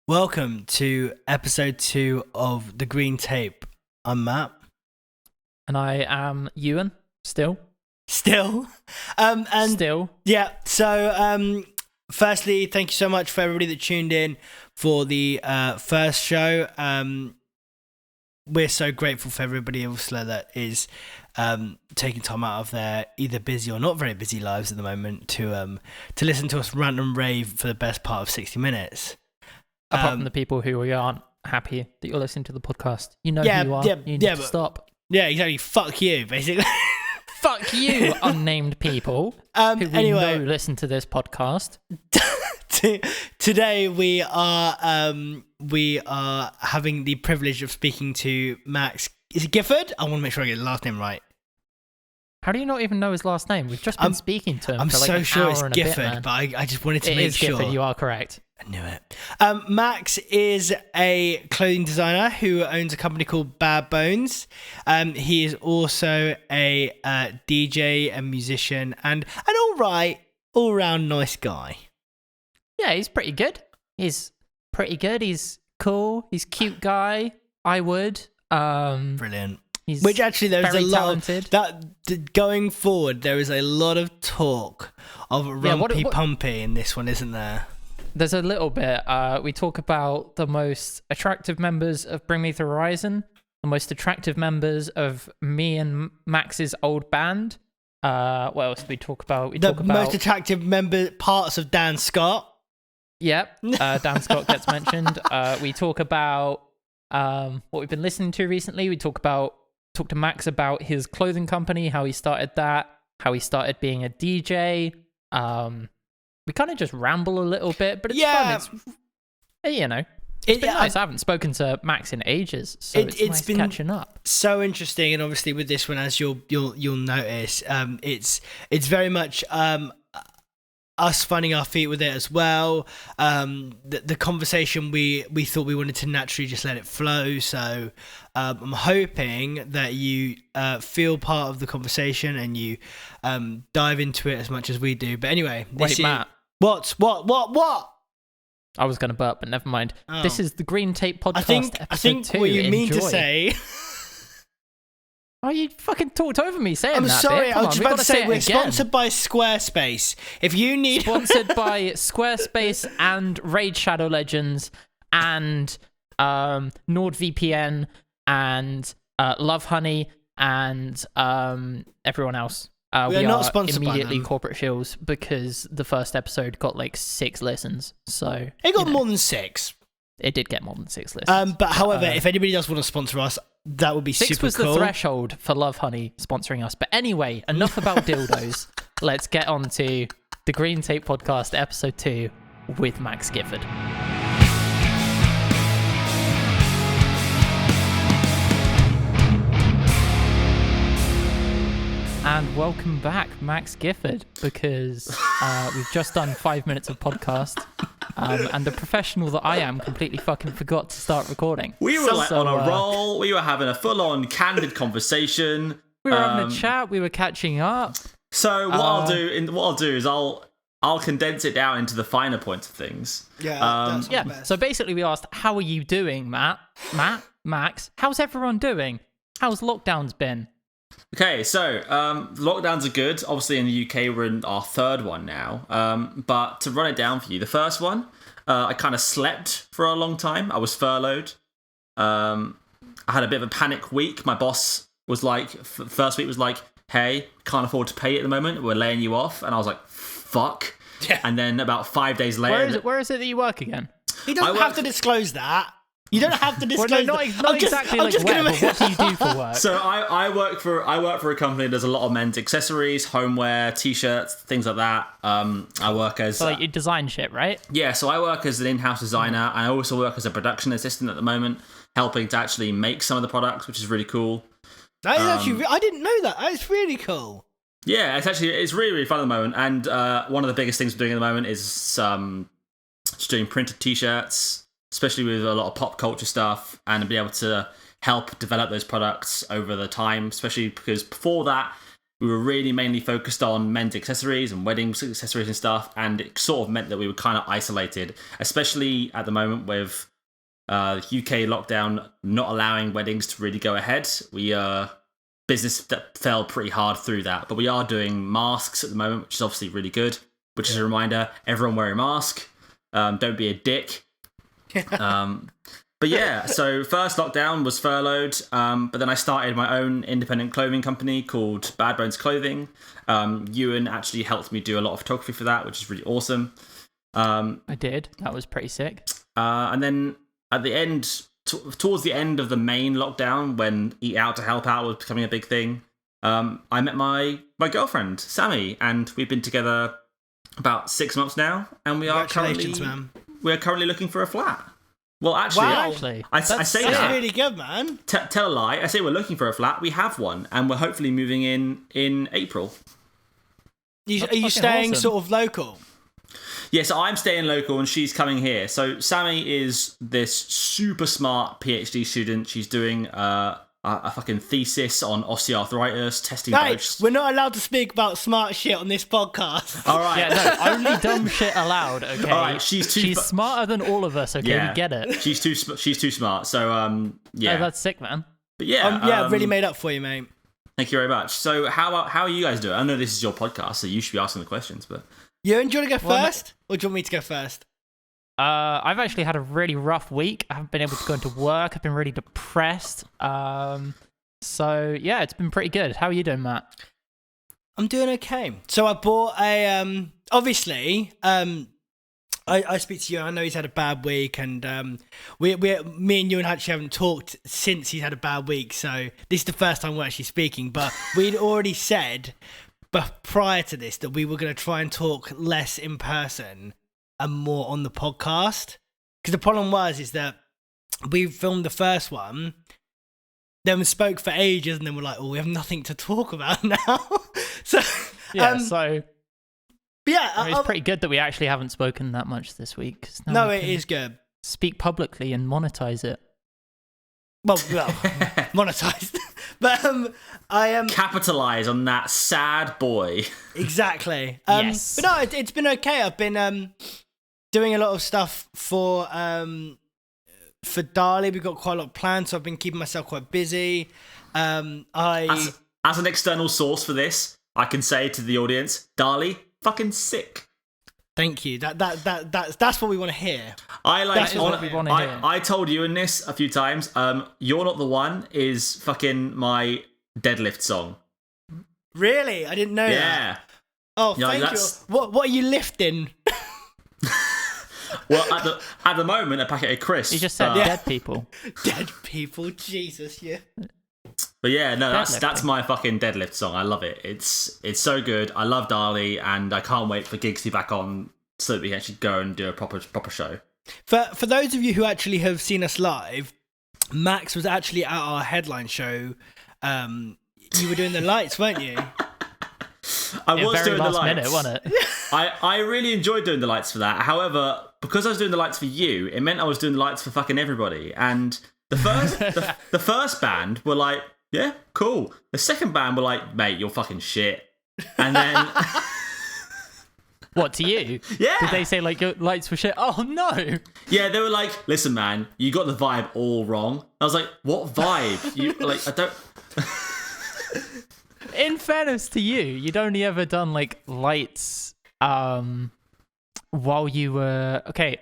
Welcome to episode 2 of The Green Tape. I'm Matt. And I am Ewan, still. Still. Yeah, so firstly, thank you so much for everybody that tuned in for the first show. We're so grateful for everybody also that is taking time out of their either busy or not very busy lives at the moment to listen to us rant and rave for the best part of 60 minutes. Apart from the people who aren't happy that you're listening to the podcast. You know who you are. You need to stop. Yeah, exactly. Fuck you, basically. Fuck you, unnamed people who we know listen to this podcast. Today we are having the privilege of speaking to Max. Is it Gifford? I want to make sure I get the last name right. How do you not even know his last name? We've just been speaking to him I'm for like so an sure hour it's and Gifford, a bit, but I just wanted to it make is sure. Gifford, you are correct. I knew it. Max is a clothing designer who owns a company called Bad Bones. He is also a DJ, a musician, and an all-round nice guy. Yeah, he's pretty good. He's cool. He's a cute guy. I would. Brilliant. Which actually, there's a lot talented. That going forward. There is a lot of talk of rumpy-pumpy in this one, isn't there? There's a little bit. We talk about the most attractive members of Bring Me the Horizon, the most attractive members of me and Max's old band. What else do we talk about? We talk about most attractive parts of Dan Scott. Yep, Dan Scott gets mentioned. We talk about what we've been listening to recently. We talk to Max about his clothing company, how he started that, how he started being a DJ. We kind of just ramble a little bit, but it's fun. It's been nice. I haven't spoken to Max in ages, so it's nice been catching up. So interesting, and obviously with this one, as you'll notice, it's very much us finding our feet with it as well. The conversation we thought we wanted to naturally just let it flow. So I'm hoping that you feel part of the conversation and you dive into it as much as we do. But anyway, Matt. What? I was going to burp, but never mind. Oh. This is the Green Tape Podcast, I think 2. what you mean Enjoy. to say. Oh, you fucking talked over me saying that. I'm sorry, bit. I was just about to say we're again. sponsored by Squarespace. If you need sponsored by Squarespace and Raid Shadow Legends and NordVPN and Love Honey and everyone else. We are not sponsored immediately by them. corporate shills because the first episode got like 6 listens. So it got more than 6. It did get more than 6 listens. But however, if anybody does want to sponsor us, that would be 6 super cool. 6 was the threshold for Love Honey sponsoring us. But anyway, enough about dildos. Let's get on to the Green Tape Podcast, episode 2 with Max Gifford. And welcome back, Max Gifford, because we've just done 5 minutes of podcast, and the professional that I am completely fucking forgot to start recording. We were on a roll. We were having a full-on candid conversation. We were having a chat. We were catching up. So what I'll do is I'll condense it down into the finer points of things. So basically, we asked, "How are you doing, Matt? Max? How's everyone doing? How's lockdowns been?" Okay, so lockdowns are good. Obviously, in the UK, we're in our 3rd one now. But to run it down for you, the first one, I kind of slept for a long time. I was furloughed. I had a bit of a panic week. My boss was like, first week was like, "Hey, can't afford to pay you at the moment. We're laying you off." And I was like, "Fuck." Yeah. And then about 5 days later... Where is it that you work again? He doesn't have to disclose that. You don't have to disclose not exactly where, but what do you do for work? So I work for a company that does a lot of men's accessories, homeware, t-shirts, things like that. I work as... So you design shit, right? Yeah, so I work as an in-house designer, and I also work as a production assistant at the moment, helping to actually make some of the products, which is really cool. That is actually... I didn't know that. That's really cool. Yeah, it's really, really fun at the moment, and one of the biggest things we're doing at the moment is just doing printed t-shirts, especially with a lot of pop culture stuff, and be able to help develop those products over the time, especially because before that, we were really mainly focused on men's accessories and wedding accessories and stuff, and it sort of meant that we were kind of isolated, especially at the moment with UK lockdown not allowing weddings to really go ahead. Business that fell pretty hard through that, but we are doing masks at the moment, which is obviously really good. Which is a reminder: everyone wear a mask. Don't be a dick. But yeah, so first lockdown was furloughed, but then I started my own independent clothing company called Bad Bones Clothing. Ewan actually helped me do a lot of photography for that, which is really awesome. I did. That was pretty sick. And then at the end, towards the end of the main lockdown, when Eat Out to Help Out was becoming a big thing, I met my girlfriend, Sammy, and we've been together about 6 months now, and we are currently looking for a flat. Well, actually, I say that's that. really good, man. Tell a lie. I say we're looking for a flat. We have one, and we're hopefully moving in April. Are you staying awesome. sort of local? Yes, I'm staying local, and she's coming here. So Sammy is this super smart PhD student. She's doing a fucking thesis on osteoarthritis, testing both. We're not allowed to speak about smart shit on this podcast. All right. Yeah, no, only dumb shit allowed, okay? All right, she's smarter than all of us, okay? Yeah. We get it. She's too smart. So yeah. Oh, that's sick, man. But yeah, really made up for you, mate. Thank you very much. So how are you guys doing? I know this is your podcast, so you should be asking the questions, but Ewan, do you want to go first? Or do you want me to go first? I've actually had a really rough week. I haven't been able to go into work. I've been really depressed. So yeah, it's been pretty good. How are you doing, Matt? I'm doing okay. So I bought a obviously I speak to you. I know he's had a bad week, and me and you actually haven't talked since he's had a bad week. So this is the first time we're actually speaking. But we'd already said, but prior to this, that we were going to try and talk less in person and more on the podcast. Because the problem is that we filmed the first one, then we spoke for ages, and then we're like, oh, we have nothing to talk about now. So yeah, yeah, I mean, it's pretty good that we actually haven't spoken that much this week. No, it is good. Speak publicly and monetize it. Well, monetized. But I am capitalize on that sad boy. Exactly. Yes. But no, it's been okay. I've been doing a lot of stuff for Dali. We've got quite a lot planned, so I've been keeping myself quite busy. As an external source for this, I can say to the audience, Dali, fucking sick. Thank you. That's what we want to hear. I told you in this a few times. You're Not the One is fucking my deadlift song. Really? I didn't know that. Oh, thank you. What are you lifting? Well, at the moment, a packet of crisps. You just said dead people. Dead people, Jesus, yeah. But yeah, no, that's my fucking deadlift song. I love it. It's so good. I love Dali, and I can't wait for gigs to be back on so that we can actually go and do a proper show. For those of you who actually have seen us live, Max was actually at our headline show. You were doing the lights, weren't you? I was doing the lights. Minute, wasn't it? I really enjoyed doing the lights for that. However, because I was doing the lights for you, it meant I was doing the lights for fucking everybody. And the first the first band were like, yeah, cool. The second band were like, mate, you're fucking shit. And then what, to you? Yeah. Did they say like your lights were shit? Oh no. Yeah, they were like, listen, man, you got the vibe all wrong. I was like, what vibe? You like, I don't. In fairness to you, you'd only ever done like lights while you were okay.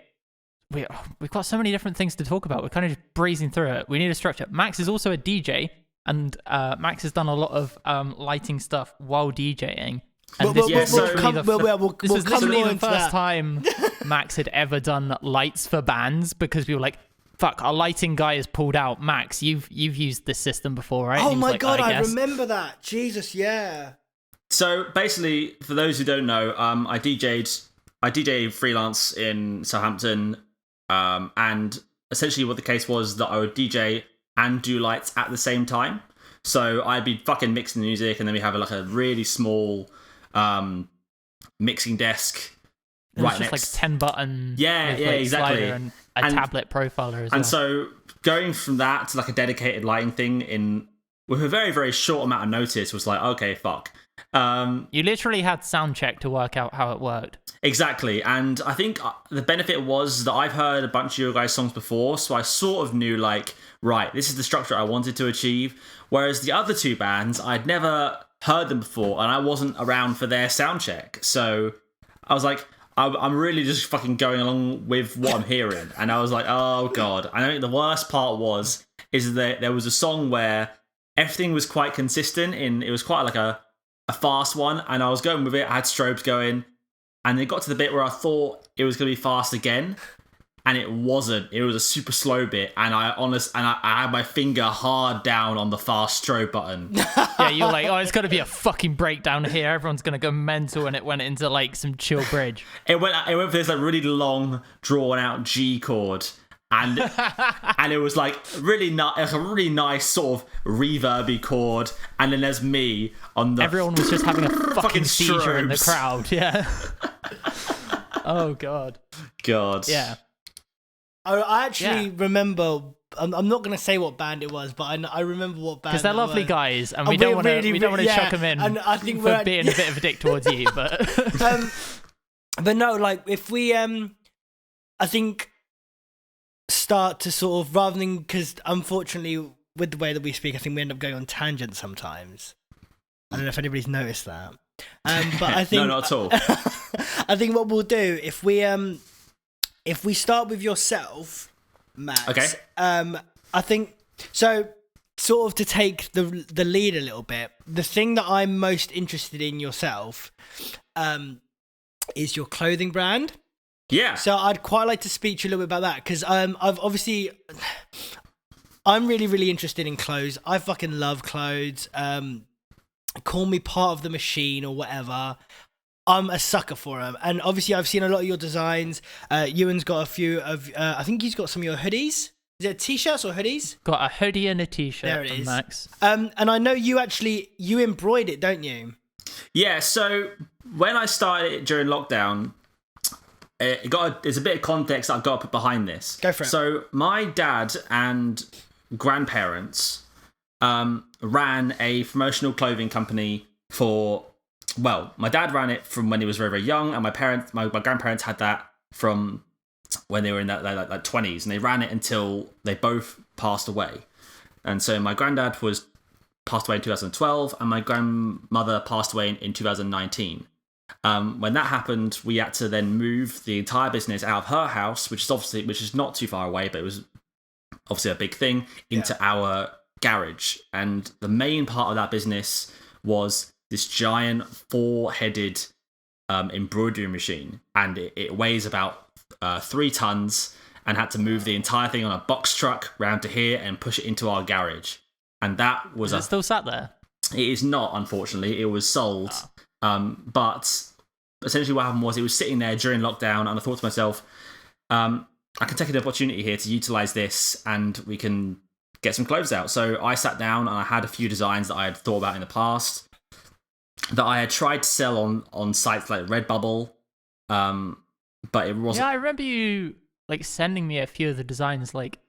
We've got so many different things to talk about. We're kind of just breezing through it. We need a structure. Max is also a DJ, and Max has done a lot of lighting stuff while DJing. And this was literally the first time Max had ever done lights for bands, because we were like, fuck, our lighting guy is pulled out. Max, you've used this system before, right? Oh my God, I remember that. Jesus, yeah. So basically, for those who don't know, I DJ freelance in Southampton, and essentially what the case was that I would DJ and do lights at the same time. So I'd be fucking mixing the music, and then we have like a really small mixing desk. It was just like 10 button. Yeah, exactly. And a tablet profiler as well. And so going from that to like a dedicated lighting thing in with a very, very short amount of notice, was like, okay, fuck. You literally had sound check to work out how it worked. Exactly, and I think the benefit was that I've heard a bunch of your guys' songs before, so I sort of knew, like, right, this is the structure I wanted to achieve, whereas the other two bands, I'd never heard them before, and I wasn't around for their sound check, so I was like, I'm really just fucking going along with what I'm hearing, and I was like, oh god. I think the worst part is that there was a song where everything was quite consistent, it was quite like a fast one, and I was going with it, I had strobes going, and it got to the bit where I thought it was going to be fast again, and it wasn't. It was a super slow bit, and I had my finger hard down on the fast strobe button. Yeah, you're like, oh, it's got to be a fucking breakdown here. Everyone's going to go mental, and it went into like some chill bridge. It went for this like really long, drawn out G chord. And it was like a really nice sort of reverby chord, and then there's me on the. Everyone was just having a fucking seizure strobes in the crowd. Yeah. Oh god. Yeah. I actually remember. I'm not gonna say what band it was, but I remember what band. Because they're lovely guys, and we don't want to chuck them in. And I think for being a bit of a dick towards you, but. But no, like if we I think. Start to sort of, rather than, because unfortunately with the way that we speak, I think we end up going on tangents sometimes. I don't know if anybody's noticed that, but I think no, not at all. I think what we'll do if we start with yourself, Max. Okay. I think so. Sort of to take the lead a little bit. The thing that I'm most interested in yourself, is your clothing brand. Yeah. So I'd quite like to speak to you a little bit about that, because I'm really, really interested in clothes. I fucking love clothes. Call me part of the machine or whatever. I'm a sucker for them. And obviously I've seen a lot of your designs. Ewan's got a few of, I think he's got some of your hoodies. Is it t-shirts or hoodies? Got a hoodie and a t-shirt there it from is. Max. And I know you embroidered it, don't you? Yeah, so when I started it during lockdown, there's a bit of context that I've got to put behind this. Go for it. So my dad and grandparents ran a promotional clothing company my dad ran it from when he was very, very young, and my grandparents had that from when they were in that like 20s, and they ran it until they both passed away. And so my granddad passed away in 2012, and my grandmother passed away in 2019. When that happened, we had to then move the entire business out of her house, which is not too far away, but it was obviously a big thing, into our garage. And the main part of that business was this giant 4-headed embroidery machine, and it weighs about 3 tons, and had to move the entire thing on a box truck round to here and push it into our garage. And that was Is it still sat there? It is not, unfortunately. It was sold. But essentially what happened was it was sitting there during lockdown, and I thought to myself, I can take an opportunity here to utilize this, and we can get some clothes out. So I sat down and I had a few designs that I had thought about in the past that I had tried to sell on sites like Redbubble, but it wasn't. Yeah, I remember you like sending me a few of the designs like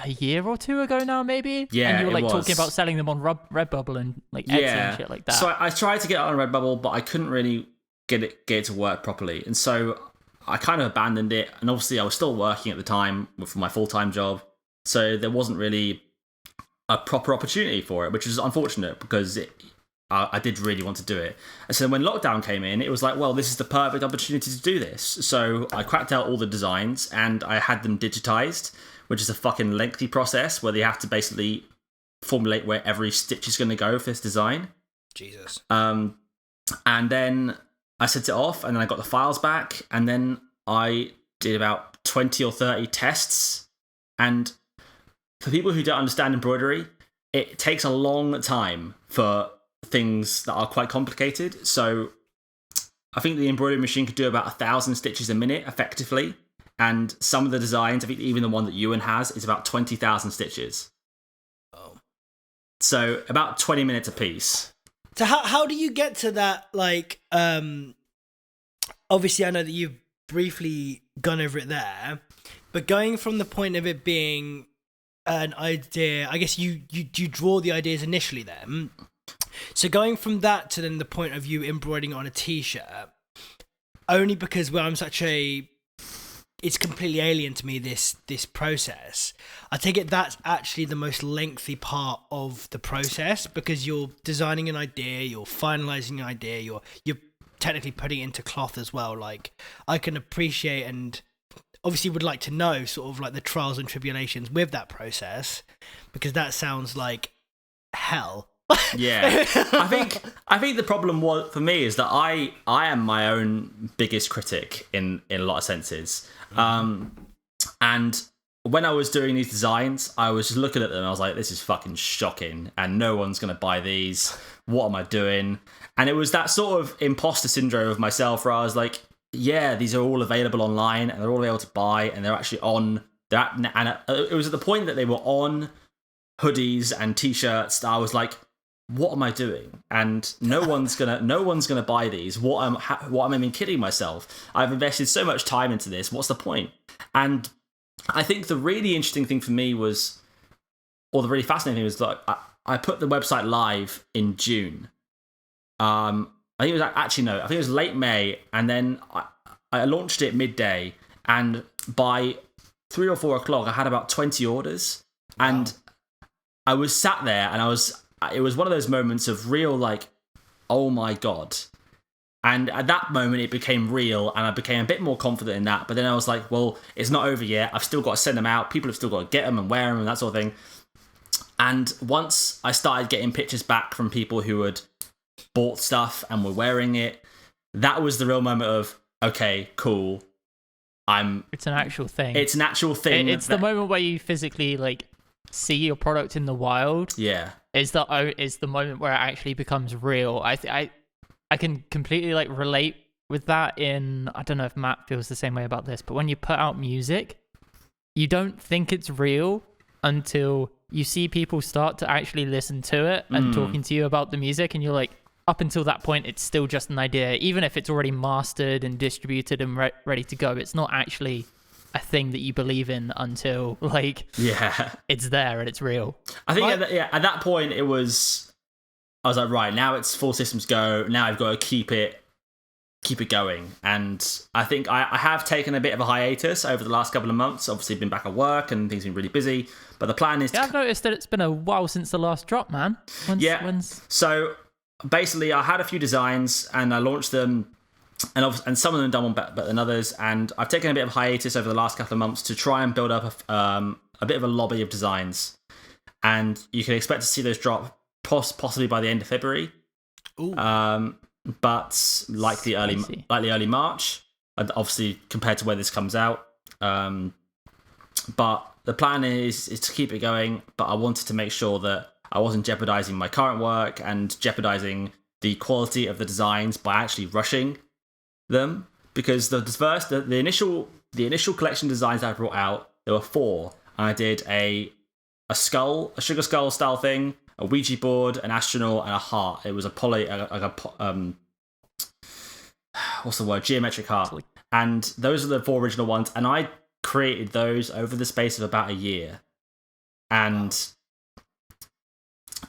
a year or two ago now, maybe. Yeah, and you were like talking about selling them on Redbubble and like Etsy and shit like that. So I tried to get it on Redbubble, but I couldn't really get it to work properly, and so I kind of abandoned it. And obviously, I was still working at the time for my full-time job, so there wasn't really a proper opportunity for it, which is unfortunate because I did really want to do it. And so when lockdown came in, it was like, well, this is the perfect opportunity to do this. So I cracked out all the designs and I had them digitized, which is a fucking lengthy process where they have to basically formulate where every stitch is going to go for this design. Jesus. And then I sent it off, and then I got the files back, and then I did about 20 or 30 tests. And for people who don't understand embroidery, it takes a long time for things that are quite complicated. So I think the embroidery machine could do about 1,000 stitches a minute effectively. And some of the designs, I think even the one that Ewan has, is about 20,000 stitches. Oh. So about 20 minutes a piece. So how do you get to that? Like, obviously I know that you've briefly gone over it there, but going from the point of it being an idea, I guess you draw the ideas initially then. So going from that to then the point of you embroidering on a t-shirt, only because I'm such a, it's completely alien to me, this process. I take it that's actually the most lengthy part of the process, because you're designing an idea, you're finalizing an idea, you're technically putting it into cloth as well. Like, I can appreciate and obviously would like to know sort of like the trials and tribulations with that process, because that sounds like hell. Yeah. I think the problem was for me is that I am my own biggest critic in a lot of senses. And when I was doing these designs, I was just looking at them and I was like, this is fucking shocking and no one's going to buy these. What am I doing? And it was that sort of imposter syndrome of myself where I was like, yeah, these are all available online and they're all able to buy and they're actually on that. And it was at the point that they were on hoodies and t-shirts that I was like, what am I doing? And no one's gonna buy these. What am I even kidding myself? I've invested so much time into this. What's the point? And I think the really interesting thing for me was, or the really fascinating thing was, that I put the website live in June. I think it was actually no. I think it was late May, and then I launched it midday, and by 3 or 4 o'clock, I had about 20 orders, and I was sat there, and it was one of those moments of real, like, oh my God. And at that moment, it became real, and I became a bit more confident in that. But then I was like, well, it's not over yet. I've still got to send them out. People have still got to get them and wear them and that sort of thing. And once I started getting pictures back from people who had bought stuff and were wearing it, that was the real moment of, okay, cool. It's an actual thing. It's an actual thing. It's the moment where you physically, like, see your product in the wild. Yeah. Is the moment where it actually becomes real. I can completely like relate with that. I don't know if Matt feels the same way about this, but when you put out music, you don't think it's real until you see people start to actually listen to it and talking to you about the music, and you're like, up until that point, it's still just an idea. Even if it's already mastered and distributed and ready to go, it's not actually a thing that you believe in until, like, it's there and it's real. I think at that point I was like, right, now it's full systems go. Now I've got to keep it going. And I think I have taken a bit of a hiatus over the last couple of months. Obviously been back at work and things have been really busy, but the plan is I've noticed that it's been a while since the last drop, man. So basically I had a few designs and I launched them, and some of them done one better than others, and I've taken a bit of hiatus over the last couple of months to try and build up a bit of a lobby of designs, and you can expect to see those drop possibly by the end of February. Ooh. But like the early March, obviously compared to where this comes out. But the plan is to keep it going, but I wanted to make sure that I wasn't jeopardizing my current work and jeopardizing the quality of the designs by actually rushing them, because the initial collection designs I brought out, there were 4, and I did a sugar skull style thing, a Ouija board, an astronaut, and a heart. It was what's the word, geometric heart, and those are the 4 original ones, and I created those over the space of about a year, and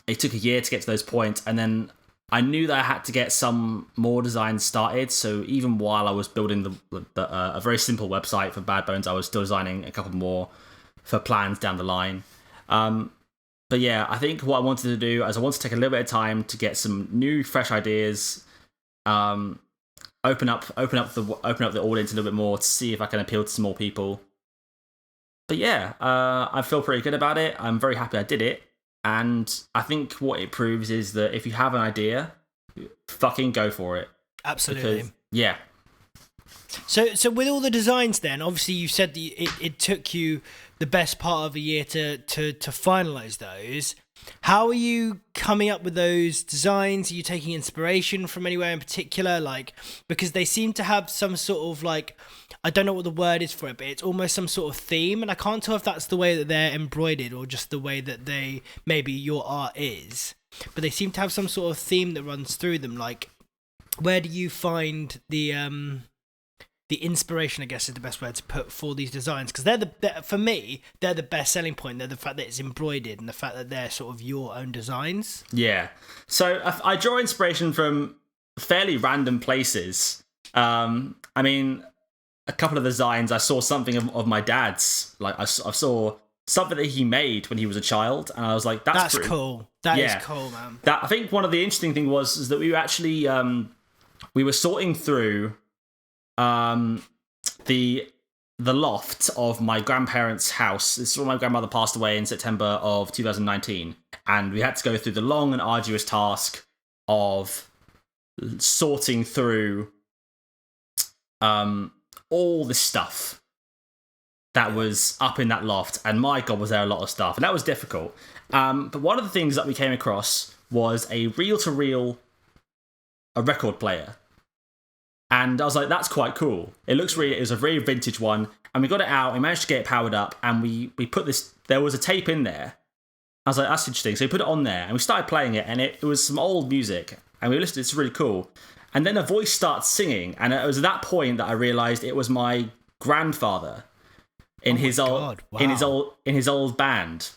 it took a year to get to those points, and then I knew that I had to get some more designs started, so even while I was building a very simple website for Bad Bones, I was still designing a couple more for plans down the line. But yeah, I think what I wanted to do is I wanted to take a little bit of time to get some new, fresh ideas, open up the audience a little bit more to see if I can appeal to some more people. But yeah, I feel pretty good about it. I'm very happy I did it. And I think what it proves is that if you have an idea, fucking go for it. Absolutely. Because, yeah. So with all the designs then, obviously you said that it took you the best part of a year to finalize those. How are you coming up with those designs? Are you taking inspiration from anywhere in particular? Like, because they seem to have some sort of, like, I don't know what the word is for it, but it's almost some sort of theme, and I can't tell if that's the way that they're embroidered or just the way that maybe your art is. But they seem to have some sort of theme that runs through them. Like, where do you find the inspiration, I guess, is the best word to put for these designs, because for me, they're the best selling point. They're the fact that it's embroidered and the fact that they're sort of your own designs. Yeah. So I draw inspiration from fairly random places. I mean, a couple of designs, I saw something of my dad's. Like I saw something that he made when he was a child, and I was like, that's cool. That is cool, man. I think one of the interesting things is that we were actually we were sorting through the loft of my grandparents' house. This is when my grandmother passed away in September of 2019, and we had to go through the long and arduous task of sorting through all the stuff that was up in that loft, and my God, was there a lot of stuff, and that was difficult. But one of the things that we came across was a reel-to-reel record player. And I was like, that's quite cool. It was a very vintage one. And we got it out, we managed to get it powered up, and we put this, there was a tape in there. I was like, that's interesting. So we put it on there, and we started playing it, and it was some old music. And we listened, it's really cool. And then a voice starts singing, and it was at that point that I realised it was my grandfather in his old band.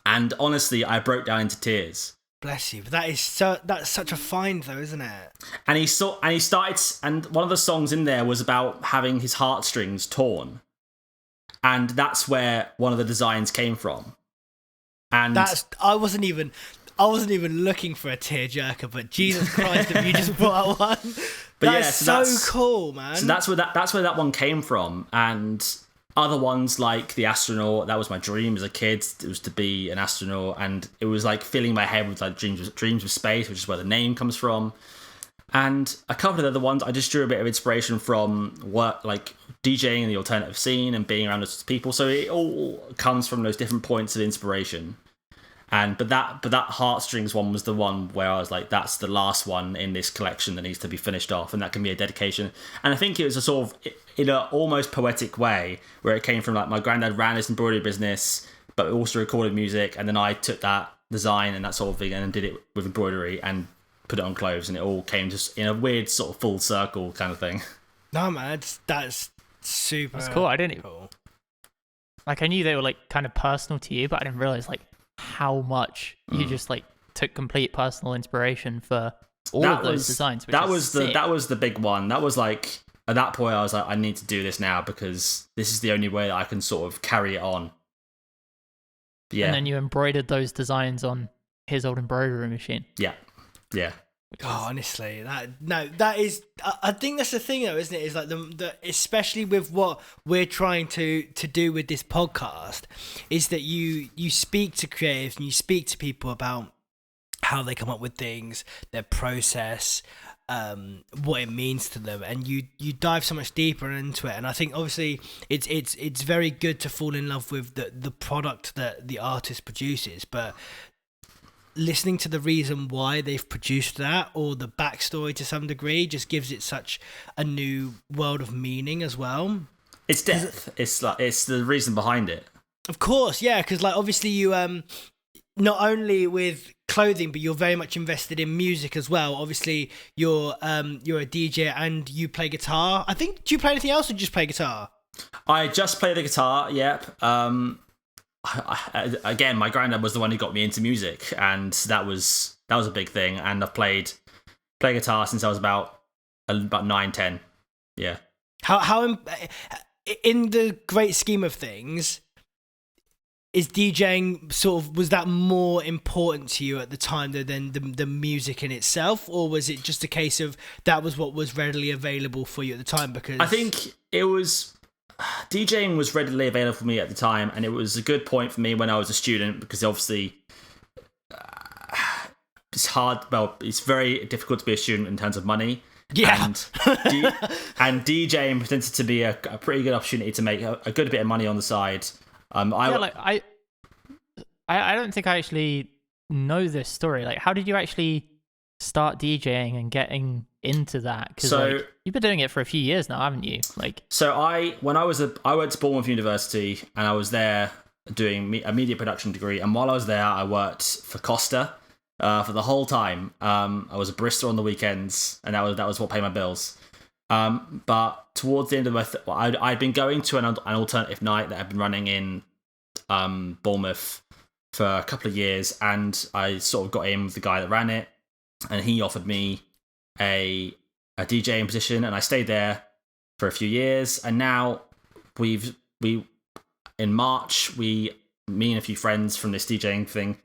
And honestly, I broke down into tears. Bless you. But that's such a find, though, isn't it? And he started, and one of the songs in there was about having his heartstrings torn, and that's where one of the designs came from. And I wasn't even looking for a tearjerker, but Jesus Christ, have you just brought out one? That's so cool, man. So that's where that one came from, and other ones like the astronaut. That was my dream as a kid. It was to be an astronaut, and it was like filling my head with like dreams of space, which is where the name comes from. And a couple of the other ones, I just drew a bit of inspiration from work, like DJing in the alternative scene and being around those people. So it all comes from those different points of inspiration. But that heartstrings one was the one where I was like, that's the last one in this collection that needs to be finished off, and that can be a dedication. And I think it was a sort of, in an almost poetic way, where it came from like my granddad ran this embroidery business, but also recorded music, and then I took that design and that sort of thing and did it with embroidery and put it on clothes, and it all came just in a weird sort of full circle kind of thing. No, man, that's super. That's cool. I didn't cool. Like, I knew they were like kind of personal to you, but I didn't realize like how much you just like took complete personal inspiration for all of those designs. That was the big one. That was like, at that point I was like, I need to do this now because this is the only way that I can sort of carry it on. Yeah. And then you embroidered those designs on his old embroidery machine. Yeah. Oh, honestly, that is. I think that's the thing, though, isn't it? Is like the especially with what we're trying to do with this podcast, is that you speak to creatives and you speak to people about how they come up with things, their process, what it means to them, and you dive so much deeper into it. And I think obviously it's very good to fall in love with the product that the artist produces, but listening to the reason why they've produced that, or the backstory to some degree, just gives it such a new world of meaning as well. It's depth. It's the reason behind it. Of course, yeah, because like obviously you not only with clothing, but you're very much invested in music as well. Obviously, you're a DJ and you play guitar. I think, do you play anything else or just play guitar? I just play the guitar. Yep. Again, my granddad was the one who got me into music, and that was a big thing. And I've played guitar since I was about 9, 10. Yeah. How in the great scheme of things, is DJing was that more important to you at the time than the music in itself, or was it just a case of that was what was readily available for you at the time? Because I think it was. DJing was readily available for me at the time, and it was a good point for me when I was a student, because obviously it's hard. Well, it's very difficult to be a student in terms of money. Yeah. And DJing presented to be a pretty good opportunity to make a good bit of money on the side. I don't think I actually know this story. Like, how did you actually start DJing and getting into that? Because you've been doing it for a few years now, haven't you? I went to Bournemouth University, and I was there doing a media production degree. And while I was there, I worked for Costa for the whole time. I was a barista on the weekends, and that was what paid my bills. But towards the end of I'd been going to an alternative night that had been running in Bournemouth for a couple of years, and I sort of got in with the guy that ran it, and he offered me a DJing position, and I stayed there for a few years, and now in March, me and a few friends from this DJing thing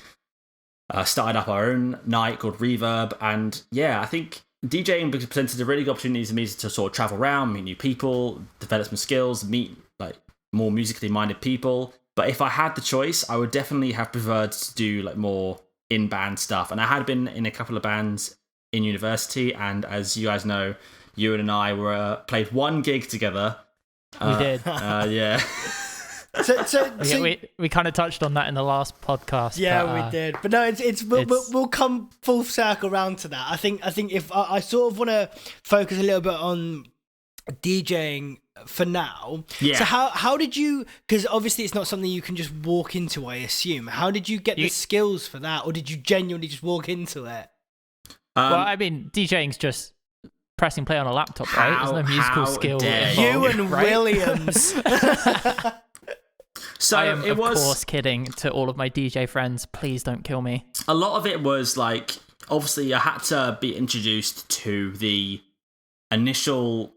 started up our own night called Reverb, and yeah, I think DJing presented a really good opportunity to me to sort of travel around, meet new people, develop some skills, meet like more musically minded people. But if I had the choice, I would definitely have preferred to do like more in-band stuff. And I had been in a couple of bands in university, and as you guys know, Ewan and I played one gig together. We did. Yeah. We kind of touched on that in the last podcast. Yeah, we did. But no, we'll come full circle around to that. I think if I sort of want to focus a little bit on DJing for now. Yeah. So how did you? Because obviously it's not something you can just walk into, I assume. How did you get the skills for that, or did you genuinely just walk into it? Well, I mean, DJing's just pressing play on a laptop, right? There's no musical skill involved. Ewan right? Williams. So I am, of course, kidding to all of my DJ friends. Please don't kill me. A lot of it was like, obviously, I had to be introduced to the initial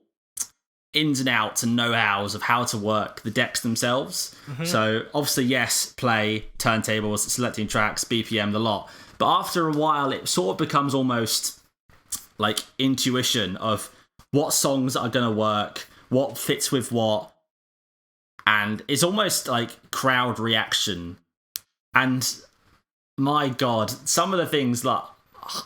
ins and outs and know-hows of how to work the decks themselves. Mm-hmm. So, obviously, yes, play, turntables, selecting tracks, BPM, the lot. But after a while, it sort of becomes almost like intuition of what songs are going to work, what fits with what. And it's almost like crowd reaction. And my God, some of the things that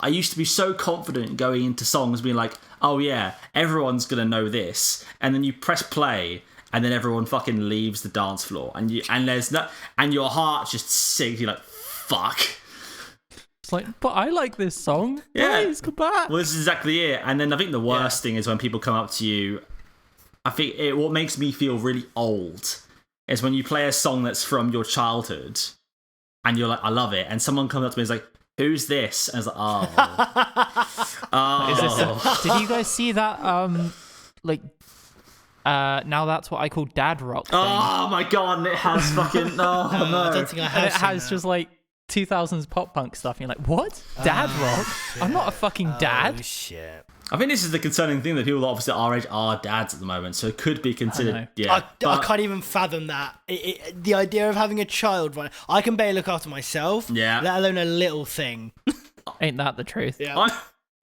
I used to be so confident going into songs being like, oh yeah, everyone's going to know this. And then you press play and then everyone fucking leaves the dance floor. And your heart just sinks. You're like, fuck. It's like, but I like this song. Yeah. Please come back. Well, this is exactly it. And then I think the worst thing is when people come up to you. I think what makes me feel really old is when you play a song that's from your childhood and you're like, I love it. And someone comes up to me and is like, who's this? And I was like, oh. Did you guys see that? Now that's what I call dad rock thing. Oh my God. It has fucking, no. I don't think I have. And it has just like 2000s pop punk stuff. And you're like, what? Dad rock? Shit. I'm not a fucking dad. Oh, shit. I think this is the concerning thing that people opposite our age are dads at the moment, so it could be considered. I can't even fathom that. The idea of having a child, right? I can barely look after myself, let alone a little thing. Ain't that the truth? Yeah.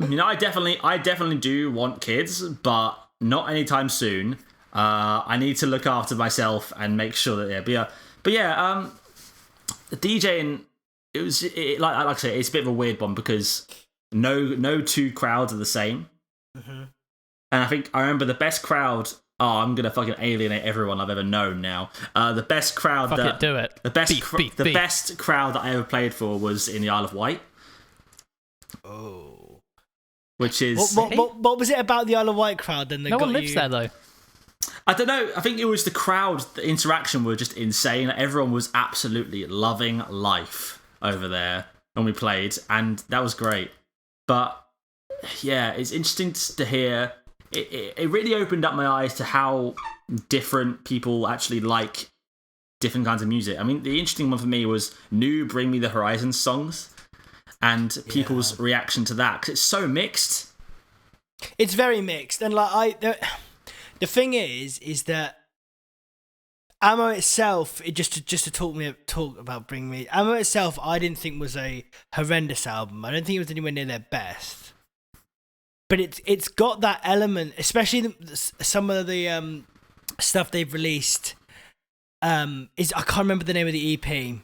I definitely do want kids, but not anytime soon. I need to look after myself and make sure that DJing. Like I say, it's a bit of a weird one because no two crowds are the same. Mm-hmm. And I remember the best crowd. Oh, I'm gonna fucking alienate everyone I've ever known now. The best crowd do it. The best crowd that I ever played for was in the Isle of Wight. Oh, which is what was it about the Isle of Wight crowd? Then no one lives there though. I don't know. I think it was the crowd. The interaction were just insane. Everyone was absolutely loving life over there when we played, and that was great. But yeah, it's interesting to hear. It really opened up my eyes to how different people actually like different kinds of music. I mean, the interesting one for me was new Bring Me the Horizon songs and people's reaction to that, because it's so mixed. It's very mixed, and like the thing is that Ammo itself, just to talk about Bring Me, Ammo itself, I didn't think was a horrendous album. I don't think it was anywhere near their best. But it's got that element, especially some of the stuff they've released. I can't remember the name of the EP.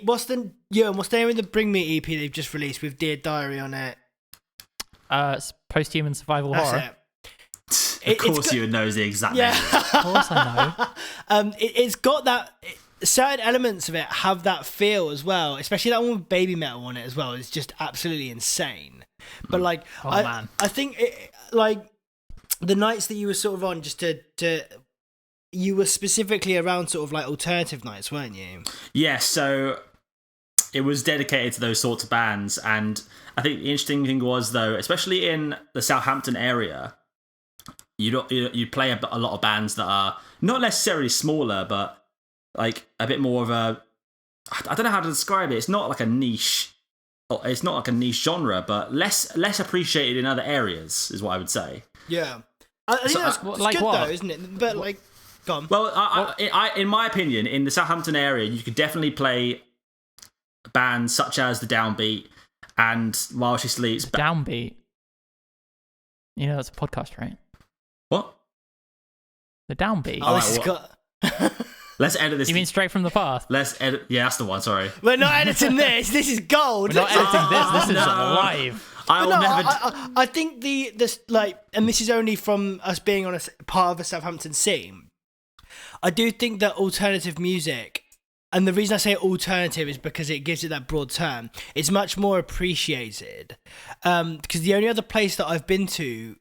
What's the name of the Bring Me EP they've just released with Dear Diary on it? Post-Human Survival Horror. Of course you would know the exact name. Of course I know. It's got that. Certain elements of it have that feel as well, especially that one with Baby Metal on it as well. It's just absolutely insane. But like, I think like the nights that you were sort of on, just to you were specifically around sort of like alternative nights, weren't you? Yeah. So it was dedicated to those sorts of bands. And I think the interesting thing was, though, especially in the Southampton area, you play a lot of bands that are not necessarily smaller, but like a bit more of a, I don't know how to describe it. It's not like a niche. It's not like a niche genre, but less appreciated in other areas, is what I would say. Yeah, I think that's like good though, isn't it? But like, go on. Well, I, in my opinion, in the Southampton area, you could definitely play bands such as the Downbeat and While She Sleeps. Downbeat. You know that's a podcast, right? What? The Downbeat. Oh, this got. Let's edit this. You mean Straight from the Past? Let's edit. Yeah, that's the one. Sorry. We're not editing this. This is gold. We're not editing this. This is live. I think this like, and this is only from us being on a part of a Southampton scene. I do think that alternative music, and the reason I say alternative is because it gives it that broad term. It's much more appreciated, because the only other place that I've been to,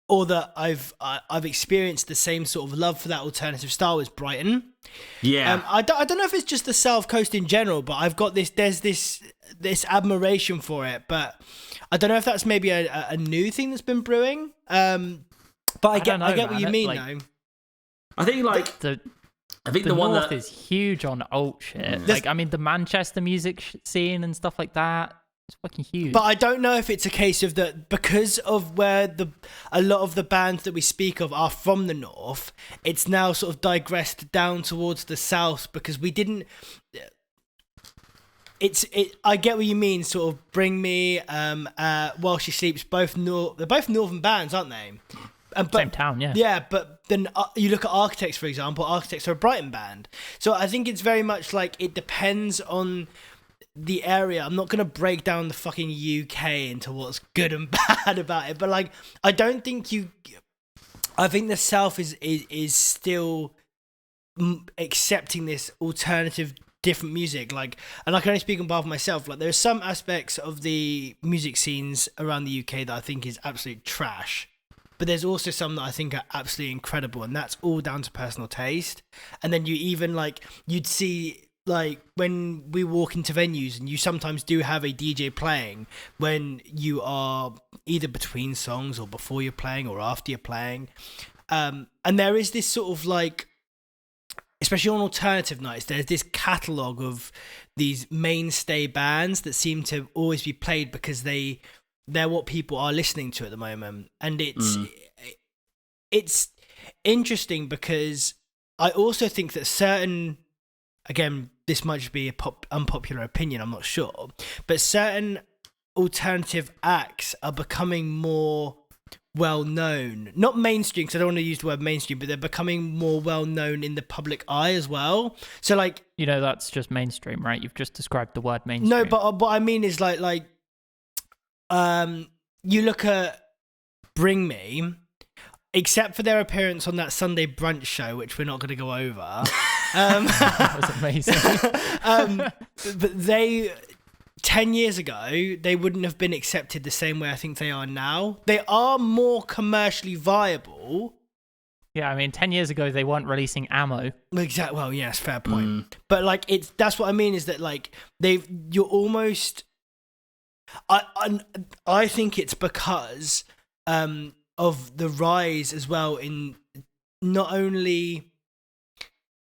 or that I've experienced the same sort of love for that alternative style is Brighton. Yeah. I don't know if it's just the South Coast in general, but I've got there's this admiration for it. But I don't know if that's maybe a new thing that's been brewing. But I get what you mean, though. I think like the one North that is huge on alt shit. Like, I mean, the Manchester music scene and stuff like that. It's fucking huge. But I don't know if it's a case of that because of where a lot of the bands that we speak of are from the North, it's now sort of digressed down towards the South because we didn't. I get what you mean. Sort of Bring Me, While She Sleeps. They're both northern bands, aren't they? Same town, yeah. Yeah, but then you look at Architects, for example. Architects are a Brighton band, so I think it's very much like it depends on the area. I'm not going to break down the fucking UK into what's good and bad about it, but like, I don't think I think the South is still accepting this alternative, different music. Like, and I can only speak on behalf of myself. Like, there are some aspects of the music scenes around the UK that I think is absolute trash, but there's also some that I think are absolutely incredible, and that's all down to personal taste. And then you even like, you'd see, like, when we walk into venues and you sometimes do have a DJ playing when you are either between songs or before you're playing or after you're playing. And there is this sort of like, especially on alternative nights, there's this catalogue of these mainstay bands that seem to always be played because they're what people are listening to at the moment. And it's interesting because I also think that certain, again, this might just be a unpopular opinion, I'm not sure, but certain alternative acts are becoming more well-known. Not mainstream, because I don't want to use the word mainstream, but they're becoming more well-known in the public eye as well. So, like... You know, that's just mainstream, right? You've just described the word mainstream. No, but what I mean is, like, you look at Bring Me, except for their appearance on that Sunday brunch show, which we're not going to go over. That was amazing. But they, 10 years ago, they wouldn't have been accepted the same way I think they are now. They are more commercially viable. Yeah, I mean, 10 years ago, they weren't releasing Ammo. Exactly. Well, yes, fair point. But like, that's what I mean is that like, you're almost, I think it's because of the rise as well in not only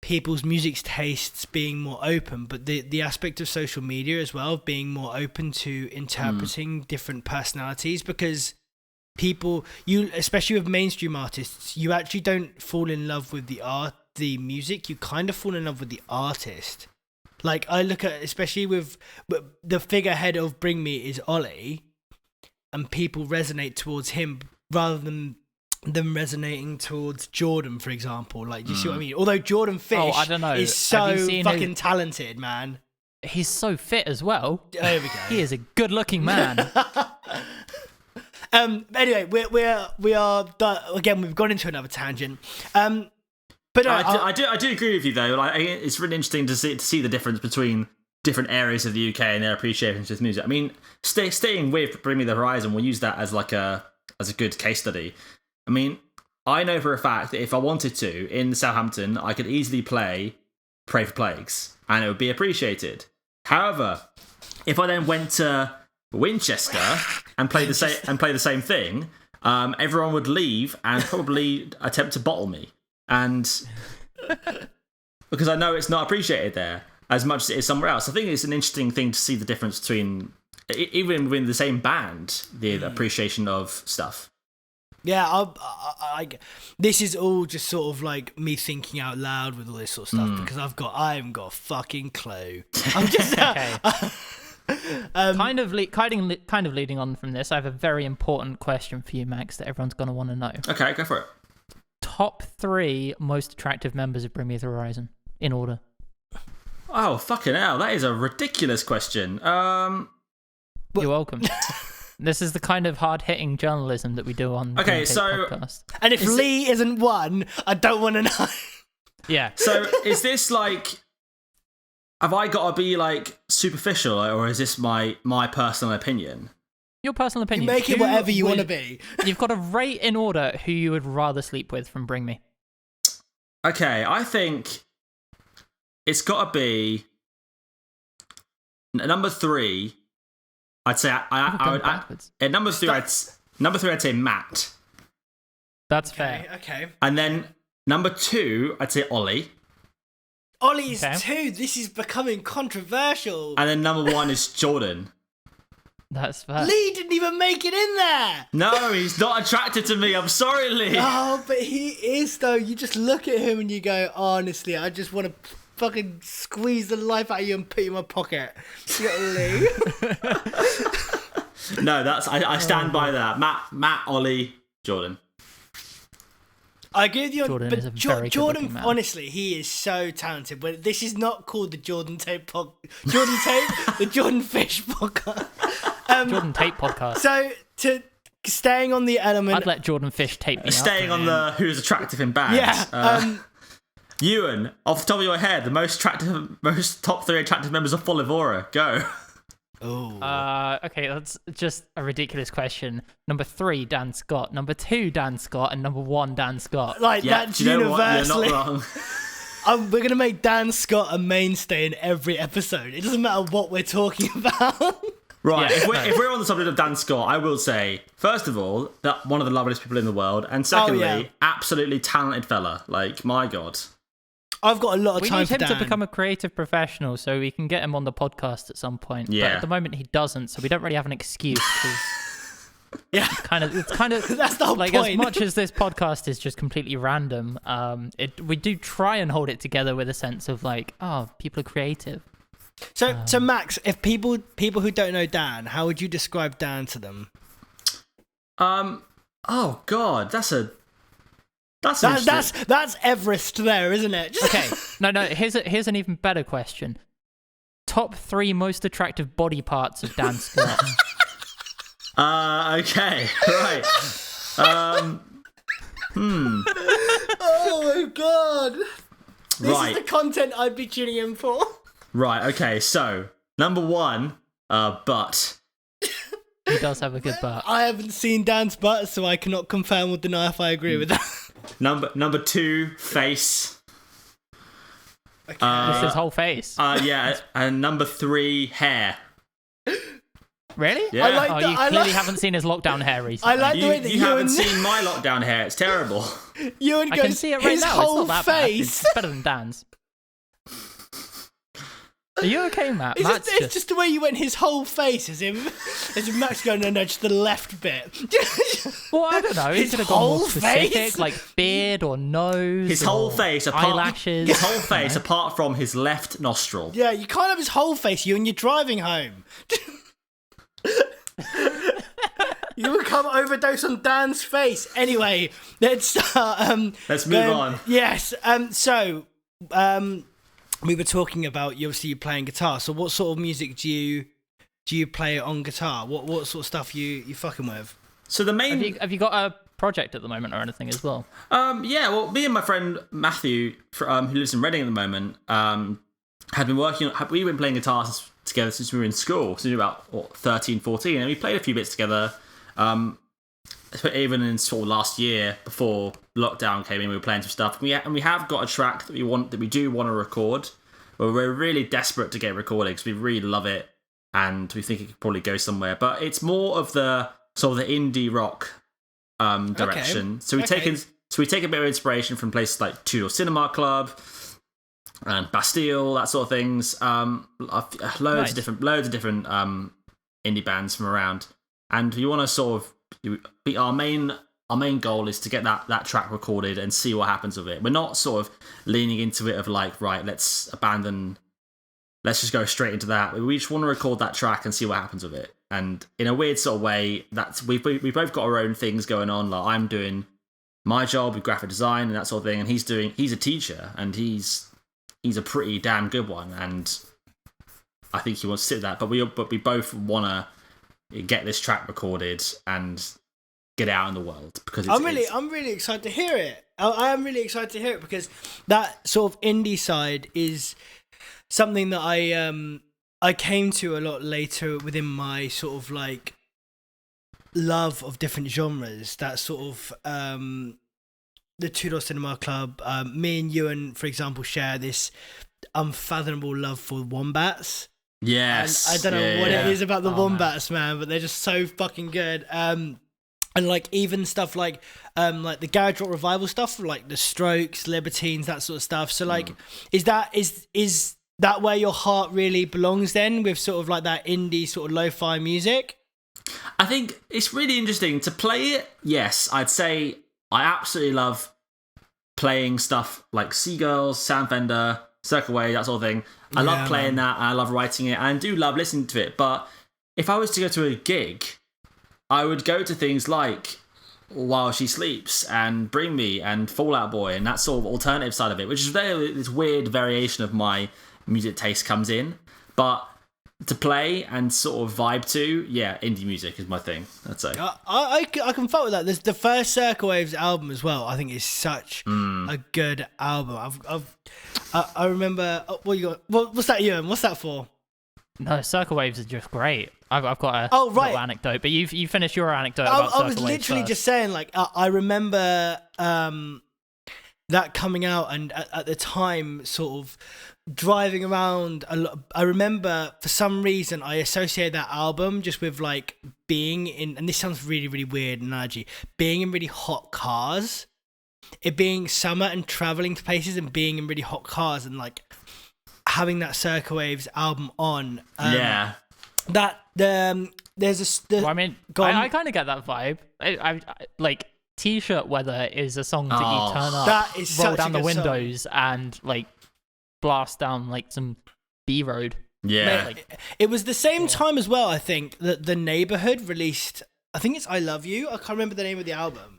people's music tastes being more open, but the aspect of social media as well, being more open to interpreting different personalities, because people, especially with mainstream artists, you actually don't fall in love with the music, you kind of fall in love with the artist. Like, I look at, especially with the figurehead of Bring Me is Ollie, and people resonate towards him rather than them resonating towards Jordan, for example. Like, do you see what I mean? Although Jordan Fish I don't know. is so fucking talented, man. He's so fit as well. There we go. He is a good-looking man. Anyway, we are again. We've gone into another tangent. But no, I do agree with you though. Like, it's really interesting to see the difference between different areas of the UK and their appreciation to music. I mean, staying with Bring Me the Horizon, we'll use that as like a good case study. I mean, I know for a fact that if I wanted to, in Southampton, I could easily play Pray for Plagues, and it would be appreciated. However, if I then went to Winchester and played the same thing, everyone would leave and probably attempt to bottle me, and because I know it's not appreciated there as much as it is somewhere else. I think it's an interesting thing to see the difference between, even within the same band, the appreciation of stuff. Yeah, I this is all just sort of like me thinking out loud with all this sort of stuff because I haven't got a fucking clue. I'm just okay. Kind of leading on from this, I have a very important question for you, Max, that everyone's going to want to know. Okay, go for it. Top 3 most attractive members of Bring Me the Horizon, in order. Oh, fucking hell, that is a ridiculous question. You're welcome. This is the kind of hard-hitting journalism that we do on the podcast. And if Lee isn't one, I don't want to know. Yeah. So is this like, have I got to be like superficial, or is this my personal opinion? Your personal opinion. You make it whatever you want to be. You've got to rate in order who you would rather sleep with from Bring Me. Okay, I think it's got to be number 3. I'd say I would at number 3. I'd say Matt. That's fair. Okay. And then number 2, I'd say Ollie. Ollie's 2. This is becoming controversial. And then number 1 is Jordan. That's fair. Lee didn't even make it in there. No, he's not attracted to me. I'm sorry, Lee. Oh, but he is though. You just look at him and you go, honestly, I just want to fucking squeeze the life out of you and put you in my pocket. Lee. No, I stand by that. Matt, Ollie, Jordan. I agree with you, Jordan is a but very Jordan, man. honestly, he is so talented. But this is not called the Jordan Tape the Jordan Fish podcast. Jordan Tape podcast. So staying on the element, I'd let Jordan Fish tape me. Staying on the who's attractive in bands. Yeah. Ewan, off the top of your head, the most top 3 attractive members of Folivora. Go. Oh. Okay, that's just a ridiculous question. Number 3, Dan Scott. Number 2, Dan Scott, and number 1, Dan Scott. Like that's universally. You're not wrong. We're gonna make Dan Scott a mainstay in every episode. It doesn't matter what we're talking about. Right, Yeah, if we're on the subject of Dan Scott, I will say, first of all, that one of the loveliest people in the world, and secondly, absolutely talented fella. Like, my God. I've got a lot of time for Dan. We need him to become a creative professional so we can get him on the podcast at some point. Yeah. But at the moment he doesn't, so we don't really have an excuse. Yeah, it's kind of that's the whole like point. As much as this podcast is just completely random, we do try and hold it together with a sense of like, oh, people are creative. So Max, if people who don't know Dan, how would you describe Dan to them? Oh God, that's Everest there, isn't it? Okay, no. Here's an even better question. Top 3 most attractive body parts of Dan Scott. Okay, right. Oh my God. This is the content I'd be tuning in for. Right, okay, so number 1, butt. He does have a good butt. I haven't seen Dan's butt, so I cannot confirm or deny if I agree with that. Number 2, face. Okay. Just his whole face. Yeah, and number 3, hair. Really? Yeah. You clearly haven't seen his lockdown hair recently. I like the way that you haven't seen my lockdown hair. It's terrible. Ewan I goes, can see it right his now. whole It's not that face. bad. It's better than Dan's. Are you okay, Matt? It's just the way you went. His whole face as if Max going, no, just the left bit. Well, I don't know. He His could have gone more whole specific, face? like beard or nose. His or whole face, eyelashes. His whole face, apart from his left nostril. Yeah, you can't have his whole face, you, and you're driving home. You would come overdose on Dan's face. Anyway, let's start. Let's move on. Yes. We were talking about you playing guitar. So what sort of music do you play on guitar? What sort of stuff you fucking with? So the main Have you got a project at the moment or anything as well? Yeah, well, me and my friend Matthew, who lives in Reading at the moment, had been we've been playing guitar together since we were in school, since we were about 13, 14, and we played a few bits together. Even in sort of last year before lockdown came in, we were playing some stuff. And we have got a track that we do want to record, where we're really desperate to get recorded because we really love it and we think it could probably go somewhere. But it's more of the sort of the indie rock direction. Okay. So we take a bit of inspiration from places like Tudor Cinema Club and Bastille, that sort of things. Loads of different indie bands from around, and we want to sort of our main goal is to get that track recorded and see what happens with it. We're not sort of leaning into it of like, right, let's just go straight into that. We just want to record that track and see what happens with it. And in a weird sort of way, we both got our own things going on. Like I'm doing my job with graphic design and that sort of thing, and he's a teacher and he's a pretty damn good one, and I think he wants to sit with that. But we both want to get this track recorded and get out in the world because I'm really excited to hear it. I am really excited to hear it because that sort of indie side is something that I came to a lot later within my sort of like love of different genres. That sort of the Tudor Cinema Club. Me and Ewan, for example, share this unfathomable love for wombats. Yes, and I don't know what it is about the wombats, man, but they're just so fucking good. And like even stuff like the garage rock revival stuff, like the Strokes, Libertines, that sort of stuff. So like, is that where your heart really belongs then, with sort of like that indie sort of lo-fi music? I think it's really interesting to play it. Yes, I'd say I absolutely love playing stuff like Seagulls, Soundfender, Circle Wave, that sort of thing. I love playing that, and I love writing it, and I do love listening to it. But if I was to go to a gig, I would go to things like While She Sleeps and Bring Me and Fall Out Boy and that sort of alternative side of it, which is this weird variation of my music taste comes in. But to play and sort of vibe to, indie music is my thing, I'd say. I can fuck with that. There's the first Circle Waves album as well. I think it's such a good album. I remember. What you got? What's that, Ewan? What's that for? No, Circle Waves are just great. I've got a little anecdote, but you finished your anecdote about Circle Waves. I was literally just saying, like, I remember that coming out, and at the time, sort of driving around a lot. I remember for some reason I associate that album just with like being in, and this sounds really, really weird analogy, being in really hot cars. It being summer and traveling to places and being in really hot cars and like having that Circle Waves album on. That there's a. I mean, I kind of get that vibe. I like T-shirt weather is a song that you turn up, that is roll down the windows, and like blast down like some B road. Yeah, mate, it was the same time as well. I think that The Neighborhood released. I think it's I Love You. I can't remember the name of the album.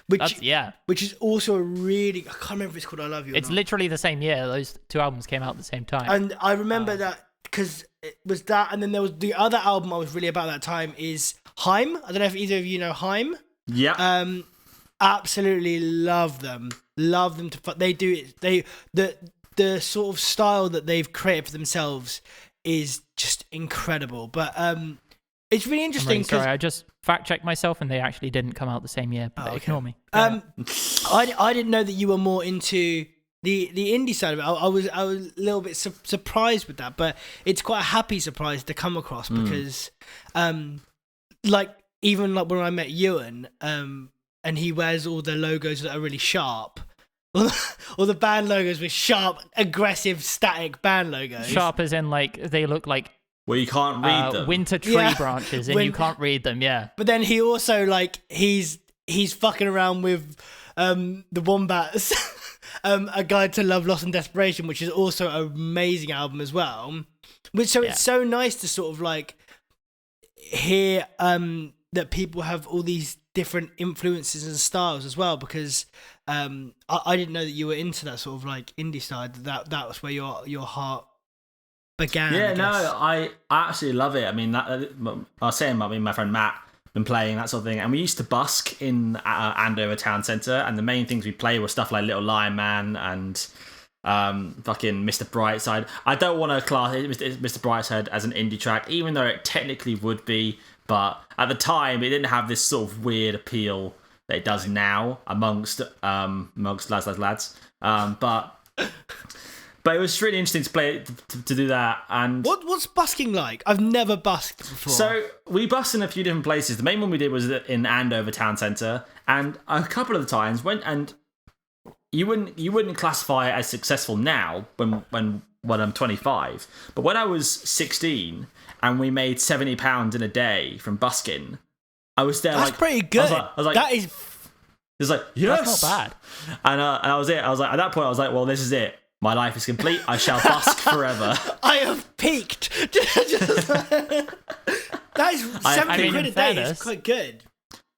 Which is also a really. I can't remember if it's called I Love You. It's literally the same year. Those two albums came out at the same time. And I remember that because it was that, and then there was the other album I was really about that time is Haim. I don't know if either of you know Haim. Yeah. Absolutely love them. Love them to. They do it. The sort of style that they've created for themselves is just incredible. But it's really interesting. Sorry, I just fact checked myself, and they actually didn't come out the same year. But ignore me. I didn't know that you were more into the indie side of it. I was a little bit surprised with that, but it's quite a happy surprise to come across because, like even like when I met Ewan, and he wears all the logos that are really sharp. All the band logos with sharp, aggressive, static band logos. Sharp as in like they look like. Well, you can't read them. Winter tree branches, and you can't read them. Yeah. But then he also like he's fucking around with the Wombats, A Guide to Love, Loss and Desperation, which is also an amazing album as well. It's so nice to sort of like hear that people have all these different influences and styles as well, because I didn't know that you were into that sort of like indie side. That was where your heart began. Yeah, no, I absolutely love it. I mean, I was saying, I mean, my friend Matt been playing that sort of thing, and we used to busk in Andover Town Centre, and the main things we play were stuff like Little Lion Man and fucking Mr. Brightside. I don't want to class Mr. Brightside as an indie track, even though it technically would be, but at the time it didn't have this sort of weird appeal that it does But it was really interesting to play to do that. And what's busking like? I've never busked before. So we busked in a few different places. The main one we did was in Andover town centre, and a couple of the times you wouldn't classify it as successful now when I'm 25. But when I was 16 and we made £70 in a day from busking, I was there. That's pretty good. I was like, that is. It's like, yes, that's not bad. And I was it. I was like, at that point, I was like, well, this is it. My life is complete. I shall busk forever. I have peaked. That is 70 quid a day. Is quite good.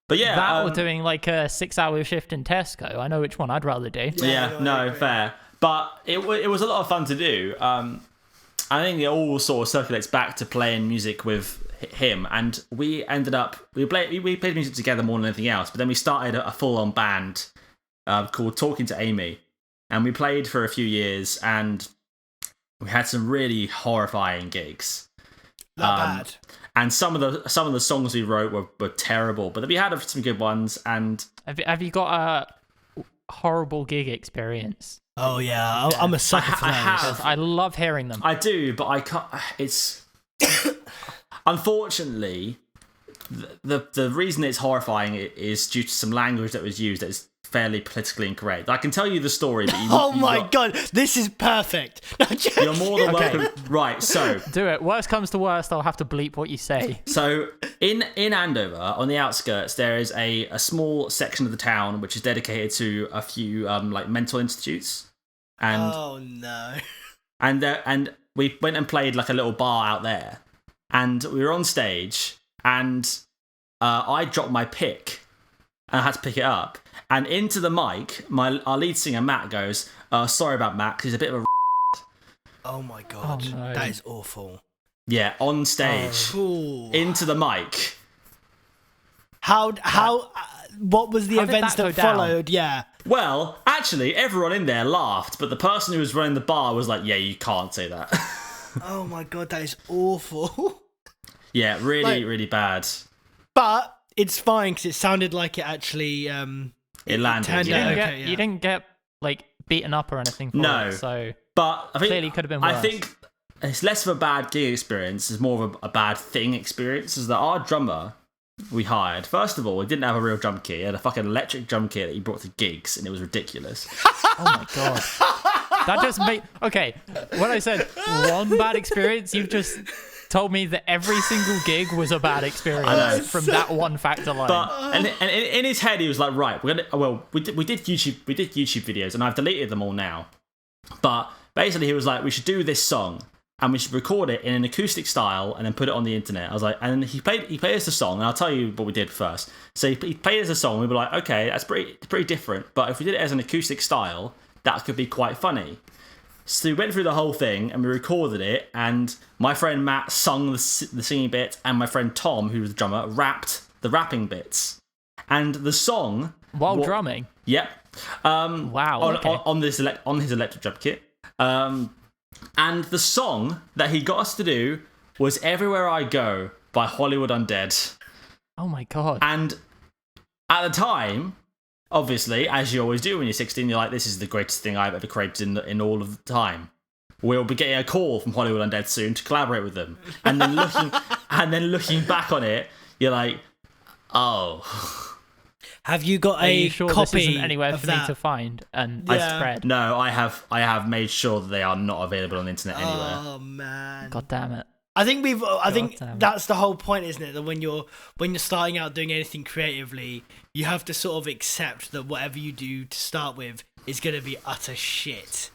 But yeah, that or doing like a 6-hour shift in Tesco. I know which one I'd rather do. Yeah, fair. But it was a lot of fun to do. I think it all sort of circulates back to playing music with him, and we ended up we played music together more than anything else. But then we started a full-on band called Talking to Amy, and we played for a few years, and we had some really horrifying gigs. Not bad. And some of the songs we wrote were terrible, but we had some good ones. And have you got a horrible gig experience? Oh yeah, I'm a sucker for those. I love hearing them. I do, but I can't. It's unfortunately the reason it's horrifying is due to some language that was used that is fairly politically incorrect. I can tell you the story, but oh my god, this is perfect. No, you're more than welcome. Right, so do it. Worst comes to worst, I'll have to bleep what you say. So in Andover, on the outskirts, there is a small section of the town which is dedicated to a few like mental institutes. And oh no. And we went and played like a little bar out there, and we were on stage, and I dropped my pick, and I had to pick it up. And into the mic, our lead singer, Matt, goes, sorry about Matt, he's a bit of a oh my god, no. That is awful. Yeah, on stage, into the mic. How what was the events that followed? Down? Yeah. Well, actually, everyone in there laughed, but the person who was running the bar was like, yeah, you can't say that. Oh my god, that is awful. Yeah, really, really bad. But it's fine, because it sounded like it actually... it landed, yeah. You didn't get like beaten up or anything for it, so but I think clearly could have been worse. I think it's less of a bad gig experience, it's more of a bad thing experience, is that our drummer we hired, first of all, we didn't have a real drum kit. He had a fucking electric drum kit that he brought to gigs, and it was ridiculous. Oh my god. That just made... Okay, when I said one bad experience, you've just told me that every single gig was a bad experience from that one fact alone. But and in his head, he was like, right, we did YouTube videos, and I've deleted them all now. But basically, he was like, we should do this song, and we should record it in an acoustic style and then put it on the internet. I was like, and he played us the song, and I'll tell you what we did first. So he played us a song, and we were like, okay, that's pretty different, but if we did it as an acoustic style, that could be quite funny. So we went through the whole thing, and we recorded it, and my friend Matt sung the singing bit, and my friend Tom, who was the drummer, rapped the rapping bits. And the song... While drumming? Yep. Wow, okay. On his electric drum kit. And the song that he got us to do was Everywhere I Go by Hollywood Undead. Oh my god. And at the time, obviously, as you always do when you're 16, you're like, this is the greatest thing I've ever created in all of the time. We'll be getting a call from Hollywood Undead soon to collaborate with them. And then looking back on it, you're like, oh... Have you got a copy this isn't anywhere of for that? Me to find and spread? No, I have made sure that they are not available on the internet anywhere. Oh man! God damn it! I think that's the whole point, isn't it? That when you're starting out doing anything creatively, you have to sort of accept that whatever you do to start with is going to be utter shit.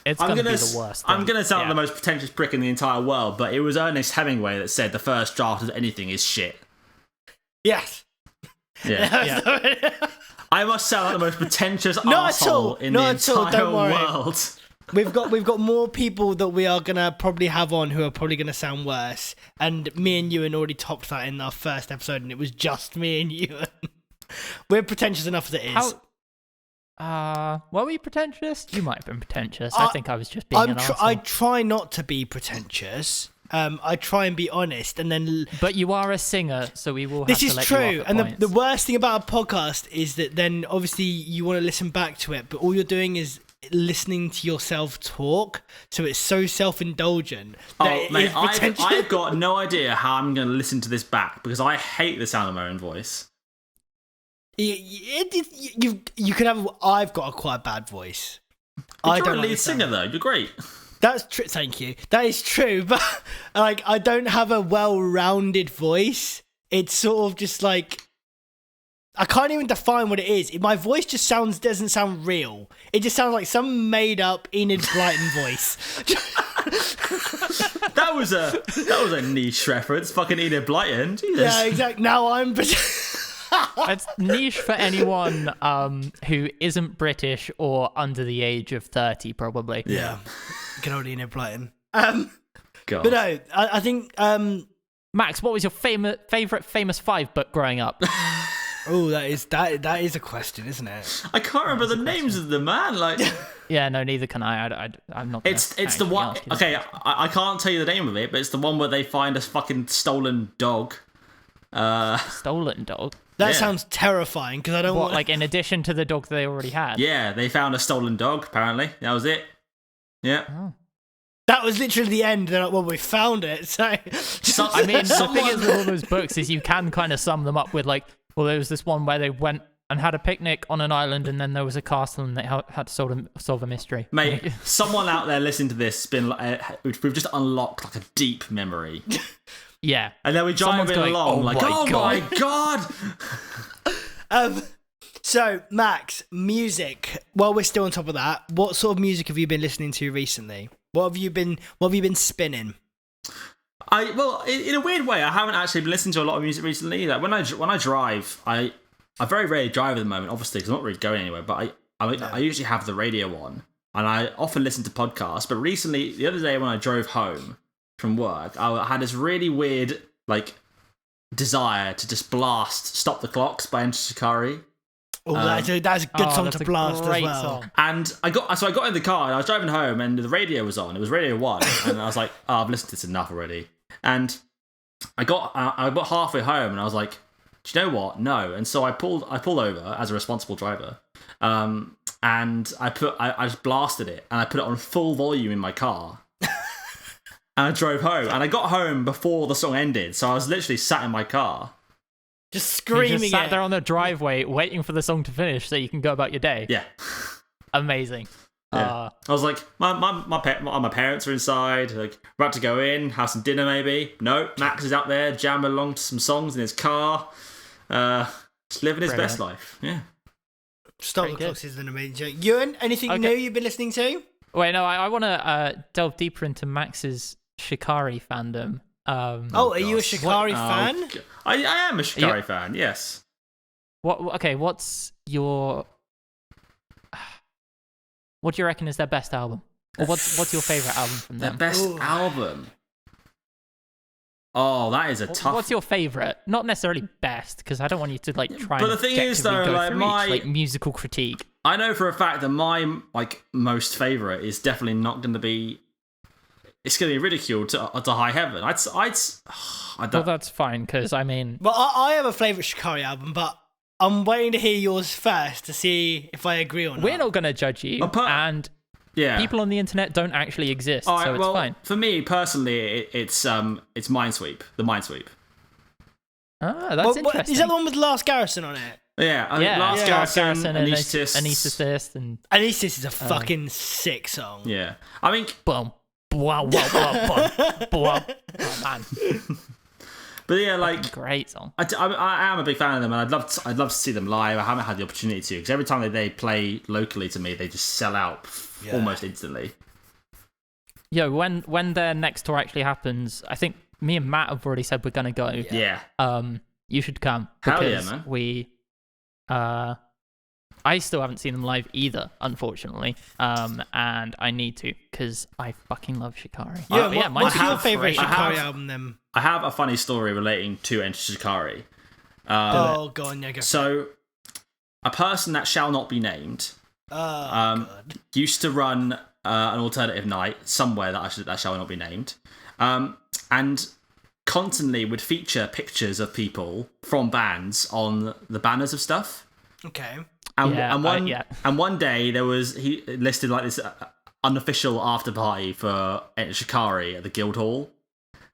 It's going to be the worst thing. I'm going to sound the most pretentious prick in the entire world, but it was Ernest Hemingway that said the first draft of anything is shit. Yes. Yeah. I must sound like the most pretentious arsehole in the entire world. We've got more people that we are gonna probably have on who are probably gonna sound worse. And me and Ewan already topped that in our first episode, and it was just me and Ewan. We're pretentious enough as it is. Were we pretentious? You might have been pretentious. I think I was just being an arsehole. I try not to be pretentious. I try and be honest, and then. But you are a singer, so we will. This is true, and the worst thing about a podcast is that then obviously you want to listen back to it, but all you're doing is listening to yourself talk, so it's so self-indulgent. Oh, mate, I've got no idea how I'm going to listen to this back because I hate the sound of my own voice. You could have. I've got a quite bad voice. You're a lead singer, though. You're great. That's true. Thank you. That is true, but like I don't have a well-rounded voice. It's sort of just like I can't even define what it is. My voice just doesn't sound real. It just sounds like some made-up Enid Blyton voice. That was a niche reference. Fucking Enid Blyton. Jesus. Yeah, exactly. Now I'm. It's niche for anyone who isn't British or under the age of 30, probably. Yeah. Good old Enid Blyton. God. But no, I think. Max, what was your favorite famous 5 book growing up? Oh, that is a question, isn't it? I can't remember the names of the man. Like, yeah, no, neither can I. I'm not. It's the one. Okay, I can't tell you the name of it, but it's the one where they find a fucking stolen dog. Stolen dog. That sounds terrifying because I don't want. Like in addition to the dog they already had. Yeah, they found a stolen dog. Apparently, that was it. Yeah. Oh. That was literally the end. They're like, well, we found it. So, I mean, the thing is with all those books is you can kind of sum them up with like, well, there was this one where they went and had a picnic on an island, and then there was a castle, and they had to solve a mystery. Mate, someone out there listening to this has been we've just unlocked like a deep memory. Yeah, and then we're driving along like, oh my god. So Max, music. While we're still on top of that, what sort of music have you been listening to recently? What have you been spinning? In a weird way, I haven't actually been listening to a lot of music recently. Like when I drive, I very rarely drive at the moment, obviously, because I'm not really going anywhere. But I usually have the radio on, and I often listen to podcasts. But recently, the other day when I drove home from work, I had this really weird like desire to just blast "Stop the Clocks" by Enter Shikari. Oh, that's a good song to blast as well. Song. And I got in the car and I was driving home and the radio was on. It was Radio 1 and I was like, oh, I've listened to this enough already. And I got halfway home and I was like, do you know what? No. And so I pulled over as a responsible driver. And I just blasted it and I put it on full volume in my car. And I drove home and I got home before the song ended. So I was literally sat in my car. Just screaming. You just sat there on the driveway waiting for the song to finish so you can go about your day. Yeah. Amazing. Yeah. I was like, my parents are inside, like about to go in, have some dinner maybe. No, Max is out there jamming along to some songs in his car, just living his best life. Yeah. Stop the Clocks is an amazing joke. Ewan, anything new you've been listening to? Wait, no, I want to delve deeper into Max's Shikari fandom. Are you a Shikari fan? I am a Shikari fan, yes. What's your... What do you reckon is their best album? Or what's your favourite album from them? Their best album? Oh, that is a tough... What's your favourite? Not necessarily best, because I don't want you to try but and the thing is, though, like each, musical critique. I know for a fact that my most favourite is definitely not going to be... It's going to be ridiculed to high heaven. I don't... Well, that's fine, because, I mean... Well, I have a favourite Shikari album, but I'm waiting to hear yours first to see if I agree or not. We're not going to judge you, and people on the internet don't actually exist, so it's fine. For me, personally, it's Minesweep, the Minesweep. Ah, that's interesting. Is that the one with Last Garrison on it? Yeah, Last Garrison, Anaesthesis. And Anaesthesis is a fucking sick song. Yeah. I mean... Boom. Wow, oh, man. But yeah, like great song. I am a big fan of them, and I'd love to see them live. I haven't had the opportunity to because every time they play locally to me, they just sell out almost instantly. Yeah, when their next tour actually happens, I think me and Matt have already said we're gonna go. Yeah. You should come because we. I still haven't seen them live either, unfortunately, and I need to because I fucking love Shikari. What's your favourite Shikari album then? I have a funny story relating to Enter Shikari. Go on, yeah, go. So, a person that shall not be named used to run an alternative night somewhere that shall not be named, and constantly would feature pictures of people from bands on the banners of stuff. Okay. And one day he listed like this unofficial after party for Shikari at the Guildhall.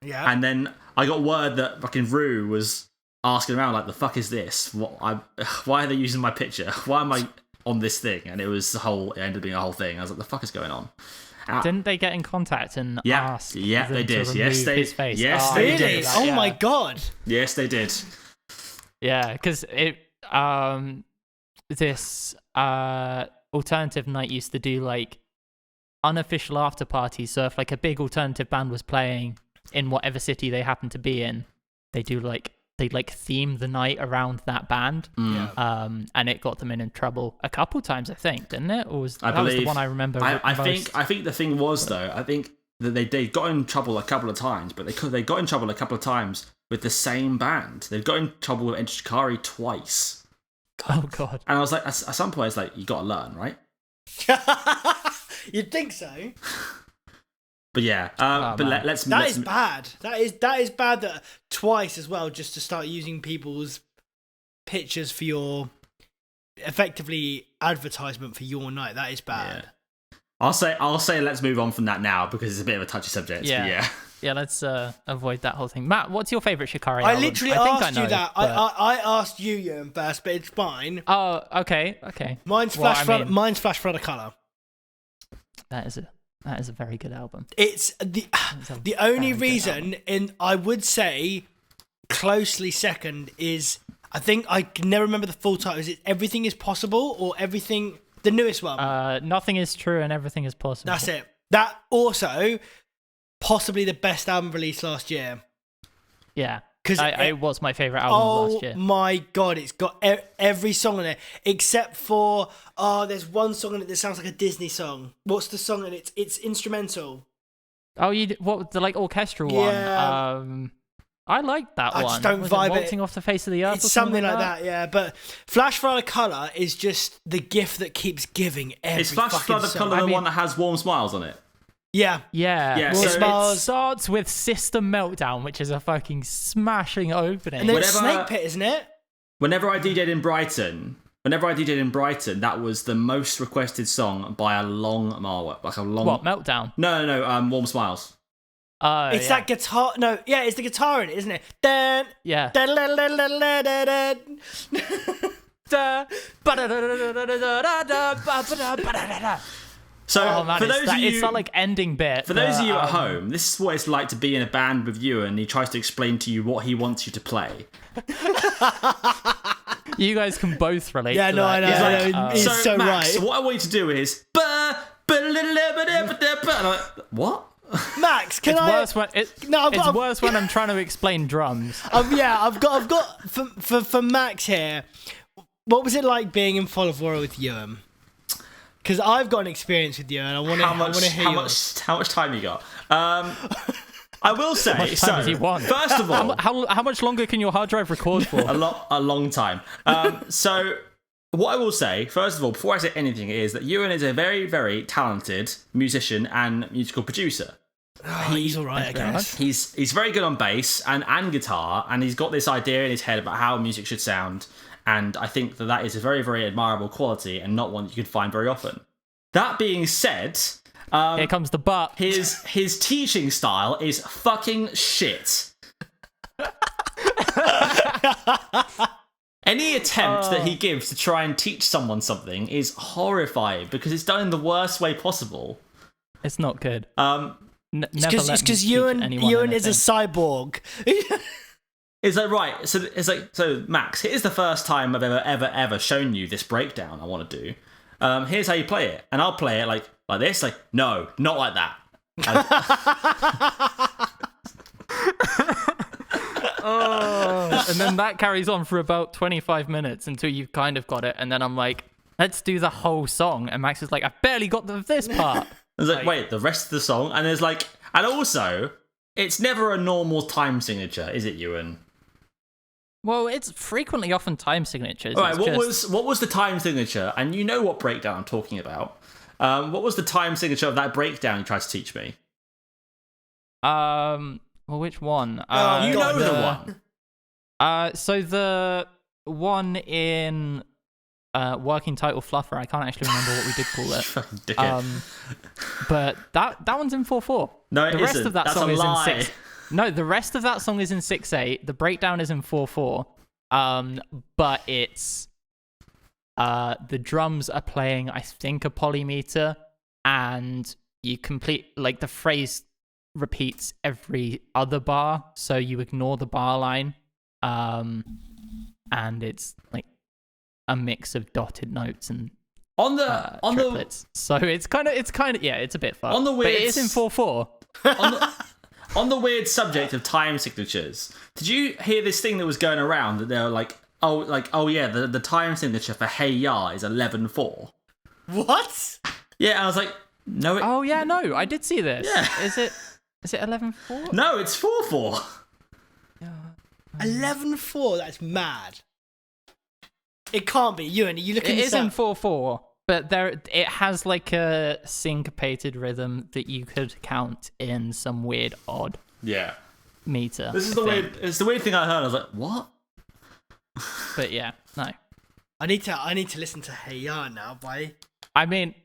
Yeah. And then I got word that fucking Rue was asking around like, the fuck is this? Why are they using my picture? Why am I on this thing? And it ended up being a whole thing. I was like, the fuck is going on? Didn't they get in contact and ask? Yeah, they did. Yes, his face? Yes, they did. Oh my god. Yes, they did. Yeah, because this alternative night used to do like unofficial after parties. So if like a big alternative band was playing in whatever city they happen to be in, they theme the night around that band. And it got them in trouble a couple times, I think, didn't it? Or was that was the one I remember? I think the thing was though, I think that they got in trouble a couple of times, but they got in trouble a couple of times with the same band. They've got in trouble with Shikari twice. Oh god! And I was like, at some point, it's like, you got to learn, right? You'd think so. But yeah, let's. That is bad. That is bad. That twice as well, just to start using people's pictures for your effectively advertisement for your night. That is bad. Yeah. I'll say let's move on from that now because it's a bit of a touchy subject. Yeah. Yeah, let's avoid that whole thing. Matt, what's your favourite Shikari album? I literally asked you that. But... I asked you, Ewan, first, but it's fine. Oh, okay. Mine's Flash Flood of Colour. That is a very good album. It's the only reason I would say closely second is, I think I can never remember the full title. Is it Everything Is Possible or Everything, the newest one? Nothing Is True and Everything Is Possible. That's it. That also possibly the best album released last year. Yeah. Because it was my favourite album last year. Oh my god, it's got every song on it except for there's one song on it that sounds like a Disney song. What's the song? And it's instrumental. Oh, the like orchestral one? I like that one. I just don't vibe it. Waltzing Off the Face of the Earth. It's something like that, yeah. But Flash Flood of Colour is just the gift that keeps giving every. Is Flash Flood of Colour the one that has Warm Smiles on it? Yeah. So it starts with System Meltdown, which is a fucking smashing opening. And then it's Snake Pit, isn't it? Whenever I DJ'd in Brighton, that was the most requested song by a long mile. Like a long. What, Meltdown? No. Warm Smiles. It's that guitar. No, yeah, it's the guitar in it, isn't it? Yeah. So, for those of you, it's not like ending bit. For those of you at home, this is what it's like to be in a band with you, and he tries to explain to you what he wants you to play. You guys can both relate. Yeah, to no, that. I know. He's so Max, right. What I want you to do is what? Max, can it's worse when I'm trying to explain drums. I've got for Max here. What was it like being in Fall of War with Ewan? Because I've got an experience with you, and I want to hear how much time you got. I will say. How much time does he want? First of all, how much longer can your hard drive record for? a long time. So, what I will say, first of all, before I say anything, is that Ewan is a very, very talented musician and musical producer. He's all right, I guess. He's very good on bass and guitar, and he's got this idea in his head about how music should sound. And I think that is a very, very admirable quality and not one that you could find very often. That being said, here comes the but. His teaching style is fucking shit. Any attempt that he gives to try and teach someone something is horrifying because it's done in the worst way possible. It's not good. It's because Ewan is a cyborg. Is that right? So Max, here's the first time I've ever shown you this breakdown I want to do. Here's how you play it, and I'll play it like this. Like, no, not like that. And then that carries on for about 25 minutes until you've kind of got it, and then I'm like, let's do the whole song, and Max is like, I barely got this part. I was like, wait, the rest of the song, and there's like, and also, it's never a normal time signature, is it, Ewan? Well, it's frequently often time signatures. All right, what was the time signature? And you know what breakdown I'm talking about. What was the time signature of that breakdown you tried to teach me? Well, which one? You know the one. So the one in working title fluffer. I can't actually remember what we did call it. Fucking dickhead. But that one's in 4/4. No, it the rest isn't. of that That's song a is lie. in 6. No, the rest of that song is in 6/8. The breakdown is in 4/4. But it's the drums are playing, I think, a polymeter, and you complete like the phrase repeats every other bar, so you ignore the bar line. And it's like a mix of dotted notes and triplets. So it's kind of yeah, it's a bit fun. On the weird, but it is in 4/4. on the weird subject of time signatures, did you hear this thing that was going around that they were like, oh yeah, the time signature for Hey Ya is 11/4. What? Yeah, and I was like, no. Oh yeah, no, I did see this. Yeah. Is it 11/4? No, it's 4/4. 11/4. That's mad. It can't be. Ewan, are you looking? It is up? in 4/4, but it has like a syncopated rhythm that you could count in some weird odd meter. This is It's the weird thing I heard. I was like, what? But yeah, no. I need to listen to Hey Ya now, boy. I mean,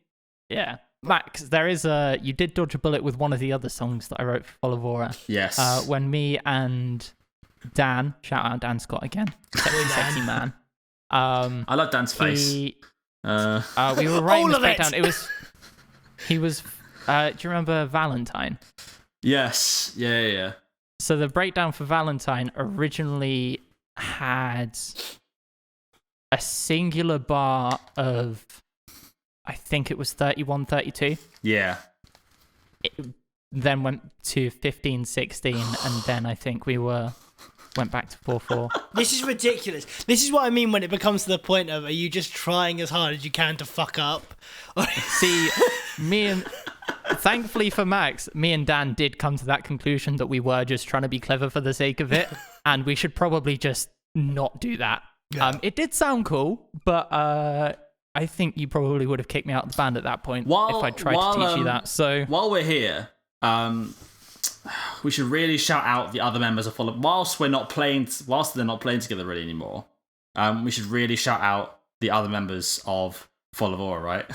yeah, Max, you did dodge a bullet with one of the other songs that I wrote for Followora. Yes. When me and Dan, shout out Dan Scott again, sexy man. I love Dan's face. We were writing this breakdown. He was. Do you remember Valentine? Yes. Yeah. So the breakdown for Valentine originally had a singular bar of, I think it was 31, 32. Yeah. It then went to 15, 16, and then I think went back to 4/4. This is ridiculous. This is what I mean when it becomes to the point of, are you just trying as hard as you can to fuck up? See, thankfully for Max, me and Dan did come to that conclusion that we were just trying to be clever for the sake of it, and we should probably just not do that. Yeah. It did sound cool, but I think you probably would have kicked me out of the band at that point if I tried to teach you that. So while we're here, we should really shout out the other members of Follow. Whilst they're not playing together really anymore, we should really shout out the other members of Followora, right?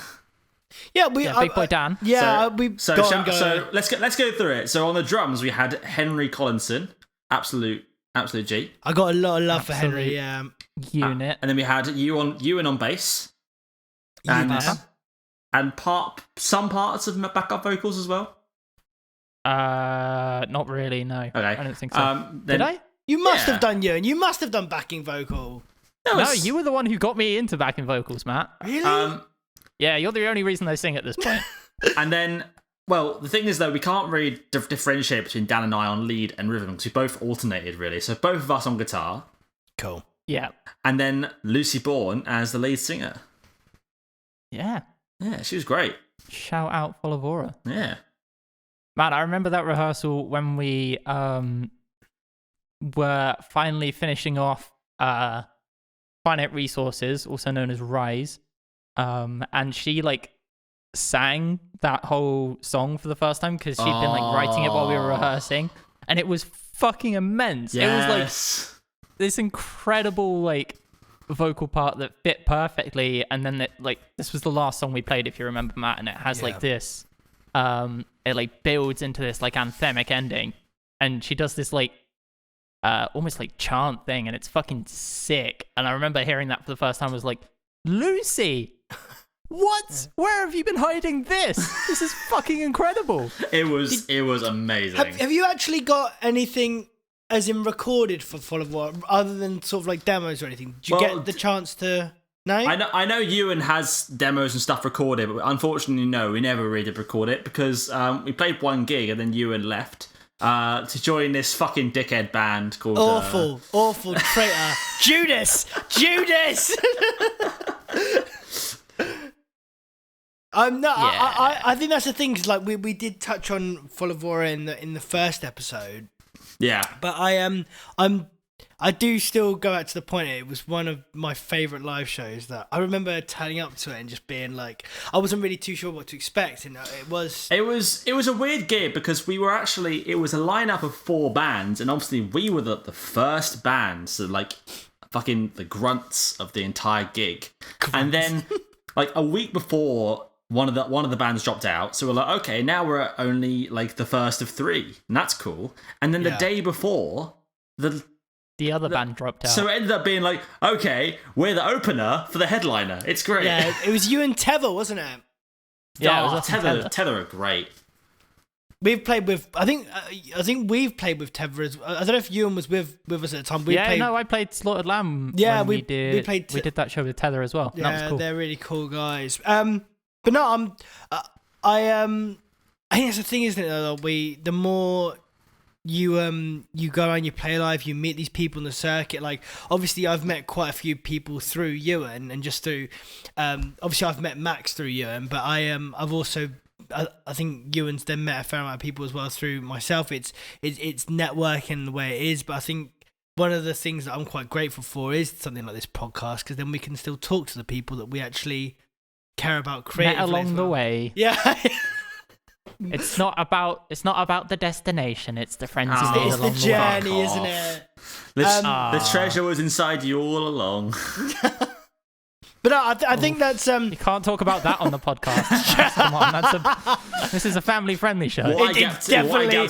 Yeah, Big Boy Dan. Yeah, so let's go through it. So on the drums we had Henry Collinson, absolute G. I got a lot of love for Henry. Yeah. Unit. And then we had Ewan on bass, and some parts of backup vocals as well. Not really. No. Okay. I don't think so. Did I? You must have done Ewan. You must have done backing vocal. No, you were the one who got me into backing vocals, Matt. Really? Yeah, you're the only reason I sing at this point. And then, well, the thing is though, we can't really differentiate between Dan and I on lead and rhythm because we both alternated really. So both of us on guitar. Cool. Yeah. And then Lucy Bourne as the lead singer. Yeah. Yeah, she was great. Shout out Followora. Yeah. Man, I remember that rehearsal when we were finally finishing off Finite Resources, also known as Rise. And she sang that whole song for the first time because she'd been writing it while we were rehearsing, and it was fucking immense. Yes. It was this incredible vocal part that fit perfectly, and then this was the last song we played, if you remember, Matt, and it has this it builds into this anthemic ending, and she does this almost chant thing, and it's fucking sick. And I remember hearing that for the first time. I was like, Lucy, what? Where have you been hiding this? This is fucking incredible. It was amazing. Have you actually got anything as in recorded for Followora other than sort of demos or anything? Did you get the chance to? No? I know Ewan has demos and stuff recorded, but unfortunately, no, we never really did record it because we played one gig and then Ewan left to join this fucking dickhead band called... Awful traitor. Judas! I think that's the thing, because we did touch on Followora in the first episode. Yeah. But I do still go back to the point. It was one of my favourite live shows that I remember turning up to it and just being I wasn't really too sure what to expect, and it was a weird gig because it was a lineup of 4 bands, and obviously we were the first band, so fucking the grunts of the entire gig. And then like a week before, one of the bands dropped out, so we're like, okay, now we're at only like the first of 3, and that's cool. And then the day before, the other band dropped out. So it ended up being like, okay, we're the opener for the headliner. It's great. Yeah, it was you and Tether, wasn't it? Yeah, it was Tether are great. We've played with. I think we've played with Tether as. I don't know if Ewan was with us at the time. I played Slaughtered Lamb. Yeah, we did that show with Tether as well. Yeah, that was cool. They're really cool guys. But no, I think that's the thing, isn't it? Though, the more you go around, you play live, you meet these people in the circuit. Like, obviously, I've met quite a few people through Ewan, and just through. Obviously, I've met Max through Ewan, but I've also. I think Ewan's then met a fair amount of people as well through myself. It's networking the way it is, but I think one of the things that I'm quite grateful for is something like this podcast, because then we can still talk to the people that we actually care about creatively. Met along the way. Yeah. It's not about the destination, it's the friends you made it's along the journey, way. isn't it? The treasure was inside you all along. But no, I think that's You can't talk about that on the podcast. Come on, this is a family-friendly show. What I get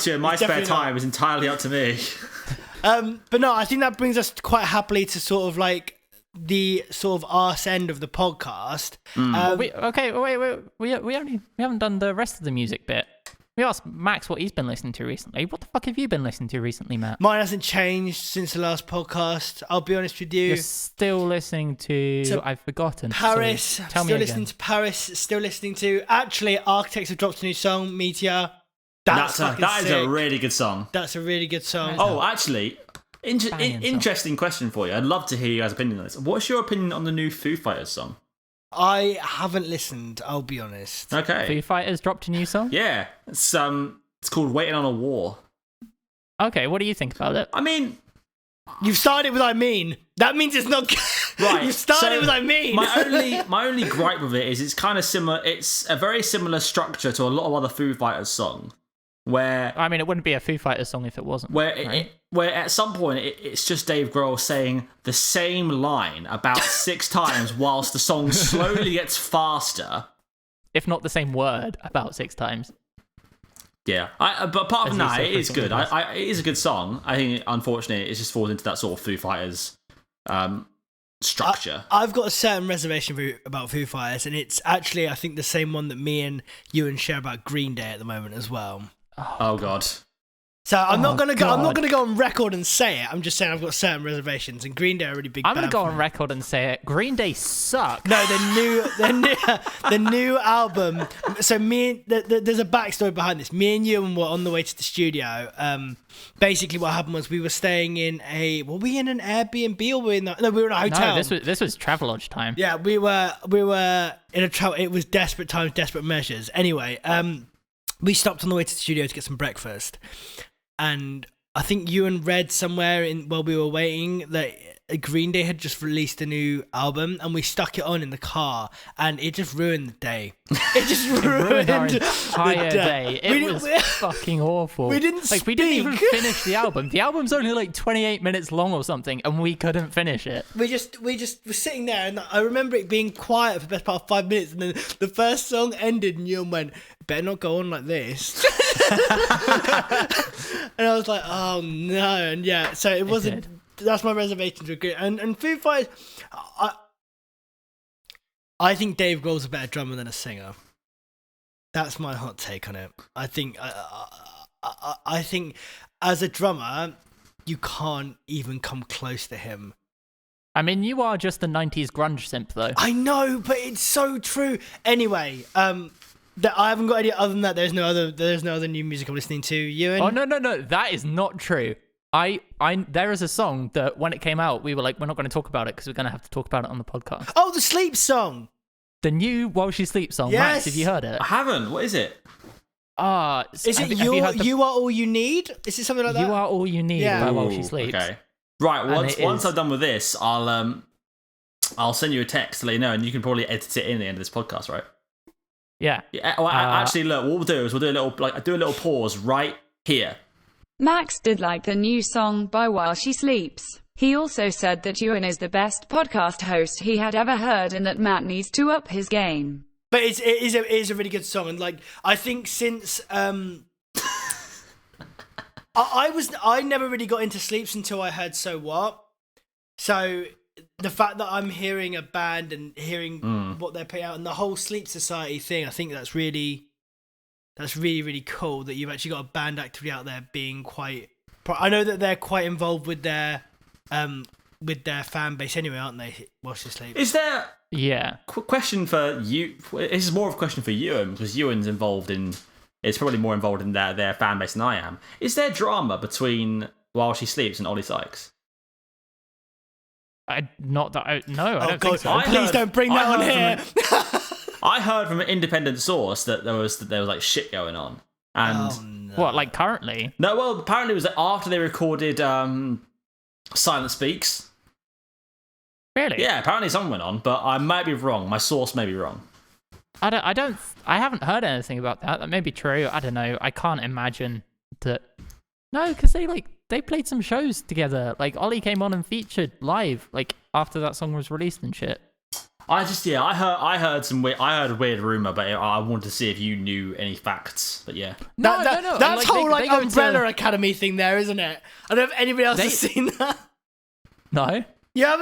to in my spare time is entirely up to me. But no, I think that brings us quite happily to sort of like the sort of arse end of the podcast. We haven't done the rest of the music bit. We asked Max what he's been listening to recently. What the fuck have you been listening to recently, Matt? Mine hasn't changed since the last podcast. I'll be honest with you. You're still listening to I've forgotten. Paris. So still listening to Paris. Still listening to. Actually, Architects have dropped a new song, Meteor. That is a really good song. That's a really good song. Oh, actually, interesting question for you. I'd love to hear you guys' opinion on this. What's your opinion on the new Foo Fighters song? I haven't listened, I'll be honest. Okay. Foo Fighters dropped a new song? Yeah. It's called Waiting on a War. Okay, what do you think about it? I mean, you've started with I mean. That means it's not right. You started with I mean. My only gripe with it is it's kind of similar. It's a very similar structure to a lot of other Foo Fighters songs. Where I mean, it wouldn't be a Foo Fighters song if it wasn't. Where at some point it's just Dave Grohl saying the same line about 6 times whilst the song slowly gets faster, if not the same word about 6 times. Yeah, but apart from that, it is good. It is a good song. I think, unfortunately, it just falls into that sort of Foo Fighters structure. I've got a certain reservation about Foo Fighters, and it's actually, I think, the same one that me and Ewan share about Green Day at the moment as well. Oh God. So I'm not gonna go on record and say it. I'm just saying I've got certain reservations, and Green Day are a really big. I'm gonna go on record and say it. Green Day suck. No, the new album. So there's a backstory behind this. Me and Ewan were on the way to the studio. Basically, what happened was we were staying in were we in an Airbnb or we were in a hotel? No, this was Travelodge time. Yeah, we were in a travel. It was desperate times, desperate measures. Anyway, we stopped on the way to the studio to get some breakfast. And I think Ewan read somewhere while we were waiting that Green Day had just released a new album, and we stuck it on in the car, and it just ruined the day. It just ruined our entire day. It was fucking awful. We didn't we didn't even finish the album. The album's only like 28 minutes long or something, and we couldn't finish it. We just were sitting there, and I remember it being quiet for the best part of 5 minutes, and then the first song ended, and Ewan went, "Better not go on like this." And I was like, "Oh no!" And yeah, so it wasn't. That's my reservation to agree. And Foo Fighters, I think Dave Grohl's a better drummer than a singer. That's my hot take on it. I think as a drummer, you can't even come close to him. I mean, you are just the 90s grunge simp, though. I know, but it's so true. Anyway, I haven't got any other than that. There's no other new music I'm listening to. Ewan? Oh no, that is not true. There is a song that when it came out, we were like, we're not going to talk about it because we're going to have to talk about it on the podcast. Oh, the Sleep song. The new While She Sleeps song. Yes. Max, have you heard it? I haven't. What is it? Is it You Are All You Need? Is it something like that? You Are All You Need by While She Sleeps. Okay. Right. Once I'm done with this, I'll send you a text to let you know, and you can probably edit it in the end of this podcast, right? Yeah. Well, actually, look. What we'll do is we'll do a little pause right here. Max did like the new song by While She Sleeps. He also said that Ewan is the best podcast host he had ever heard and that Matt needs to up his game. But it is a really good song, and like I think since I never really got into Sleeps until I heard So What. So the fact that I'm hearing a band and hearing what they're putting out and the whole Sleep Society thing, I think that's really really cool that you've actually got a band actively out there being quite. I know that they're quite involved with their fan base anyway, aren't they? Watch This Sleep. Is there? Yeah. Question for you. This is more of a question for Ewan because Ewan's involved in. It's probably more involved in their fan base than I am. Is there drama between While She Sleeps and Ollie Sykes? I don't think so. Please don't bring that on here. I heard from an independent source that there was like shit going on. And no. What, like currently? No, well, apparently it was after they recorded Silent Speaks. Really? Yeah, apparently something went on, but I might be wrong. My source may be wrong. I haven't heard anything about that. That may be true. I don't know. I can't imagine that. No, because they played some shows together. Like Ollie came on and featured live, like after that song was released and shit. I heard a weird rumor, but I wanted to see if you knew any facts. But yeah, no. That's whole Umbrella Academy thing there, isn't it? I don't know if anybody else has seen that. No. Yeah,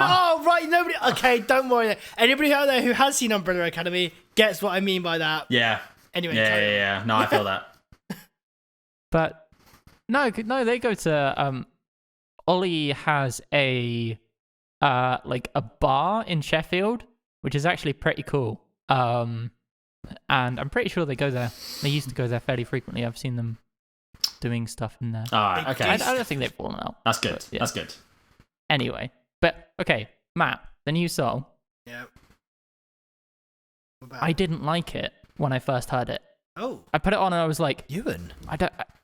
right. Nobody. Okay, don't worry. Anybody out there who has seen Umbrella Academy gets what I mean by that. Yeah. Anyway. Yeah. No, I feel that. But no, they go to. Ollie has a bar in Sheffield, which is actually pretty cool. And I'm pretty sure they go there. They used to go there fairly frequently. I've seen them doing stuff in there. All right. Okay. I don't think they've fallen out. That's good. But, yeah. That's good. Anyway. But, okay, Matt, the new song. Yeah. I didn't like it when I first heard it. Oh. I put it on and I was like... Ewan?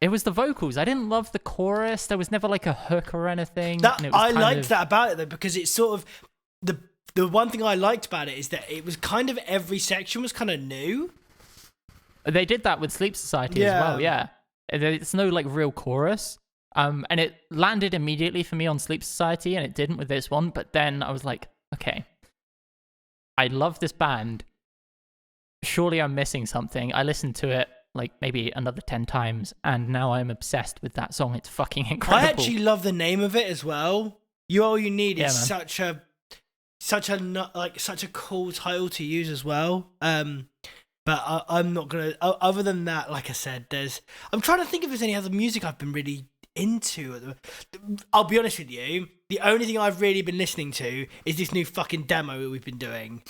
It was the vocals. I didn't love the chorus. There was never like a hook or anything. I liked that about it though, because it's sort of... The one thing I liked about it is that it was kind of every section was kind of new. They did that with Sleep Society as well, yeah. It's no like real chorus. And it landed immediately for me on Sleep Society, and it didn't with this one. But then I was like, okay, I love this band. Surely I'm missing something. I listened to it like maybe another 10 times, and now I'm obsessed with that song. It's fucking incredible. I actually love the name of it as well. All You Need is such a cool title to use as well. But I'm not gonna. Other than that, like I said, I'm trying to think if there's any other music I've been really into. I'll be honest with you, the only thing I've really been listening to is this new fucking demo we've been doing.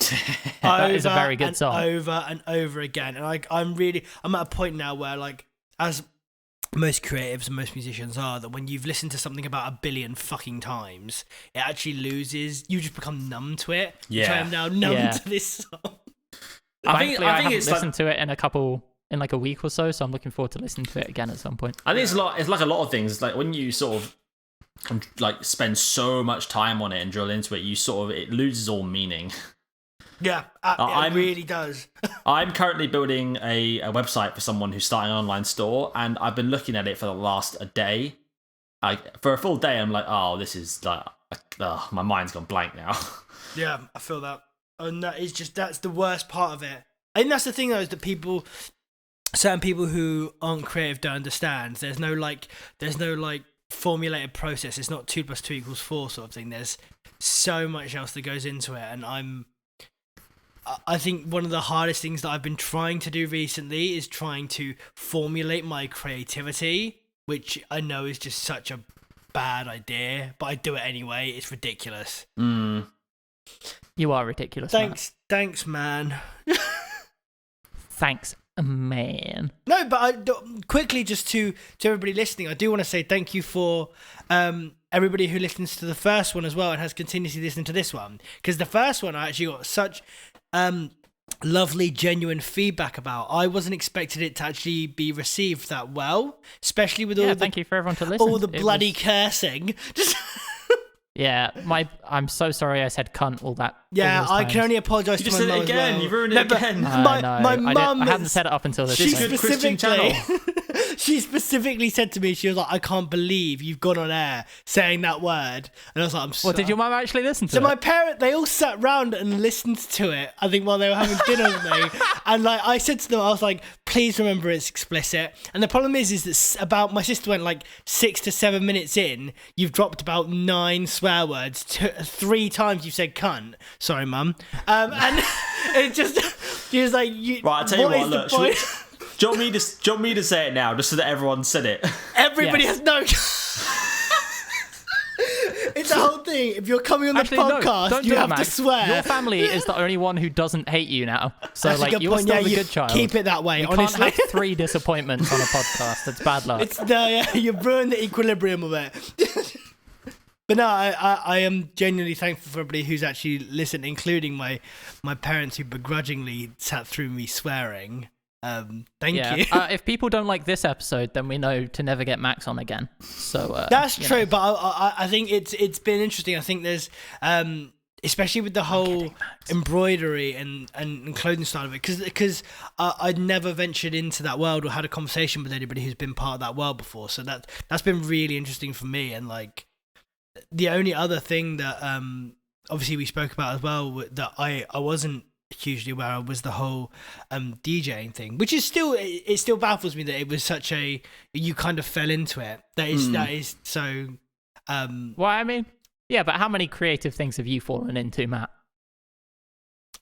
That is a very good song. Over and over again, and I'm at a point now where, like, as most creatives and most musicians are, that when you've listened to something about 1 billion fucking times, it actually loses. You just become numb to it. Yeah. Which I am now numb to this song. I think haven't it's listened to it in like a week or so I'm looking forward to listening to it again at some point. I think it's like a lot of things. It's like when you sort of like spend so much time on it and drill into it, it loses all meaning. Yeah, it really does. I'm currently building a website for someone who's starting an online store, and I've been looking at it for the last a day. For a full day, I'm like, oh, this is like, my mind's gone blank now. Yeah, I feel that. And that's the worst part of it. I think that's the thing though, is that certain people who aren't creative don't understand. There's no formulated process. It's not 2 + 2 = 4 sort of thing. There's so much else that goes into it, and I think one of the hardest things that I've been trying to do recently is trying to formulate my creativity, which I know is just such a bad idea, but I do it anyway. It's ridiculous. You are ridiculous. Thanks, man. Thanks, man. No, but quickly, just to everybody listening, I do want to say thank you for everybody who listens to the first one as well and has continuously listened to this one, because the first one I actually got such lovely, genuine feedback about. I wasn't expecting it to actually be received that well, especially with thank you for everyone to listen. All the bloody cursing. Yeah, I'm so sorry I said cunt all that Yeah, I can only apologise to my mum as well. You ruined it again. My mum... I hadn't set it up until this She's point. a Christian channel. She specifically said to me, she was like, I can't believe you've gone on air saying that word. And I was like, I'm sorry. Well, did your mum actually listen to it? So my parents, they all sat round and listened to it, I think, while they were having dinner with me. And like I said to them, I was like, please remember it's explicit. And the problem is that about, my sister went like 6 to 7 minutes in, you've dropped about 9 swear words. 3 times you've said cunt. Sorry, mum. And it just, she was like, right, I'll tell you what, look, do you want me to say it now, just so that everyone said it? Everybody has no... It's a whole thing. If you're coming on the podcast, you have to swear. Your family is the only one who doesn't hate you now. So that's like, you're still the good child. Keep it that way, you honestly. Can't have 3 disappointments on a podcast. It's bad luck. You've ruined the equilibrium of it. But no, I am genuinely thankful for everybody who's actually listened, including my parents who begrudgingly sat through me swearing. Thank you. If people don't like this episode, then we know to never get Max on again. So that's true, but I think it's been interesting. I think there's especially with the whole embroidery and clothing style of it, because I'd never ventured into that world or had a conversation with anybody who's been part of that world before. So that's been really interesting for me. And like the only other thing that obviously we spoke about as well that I wasn't hugely aware of was the whole DJing thing, which is it still baffles me that it was such a, you kind of fell into it. That is so well, I mean, yeah, but how many creative things have you fallen into, Matt?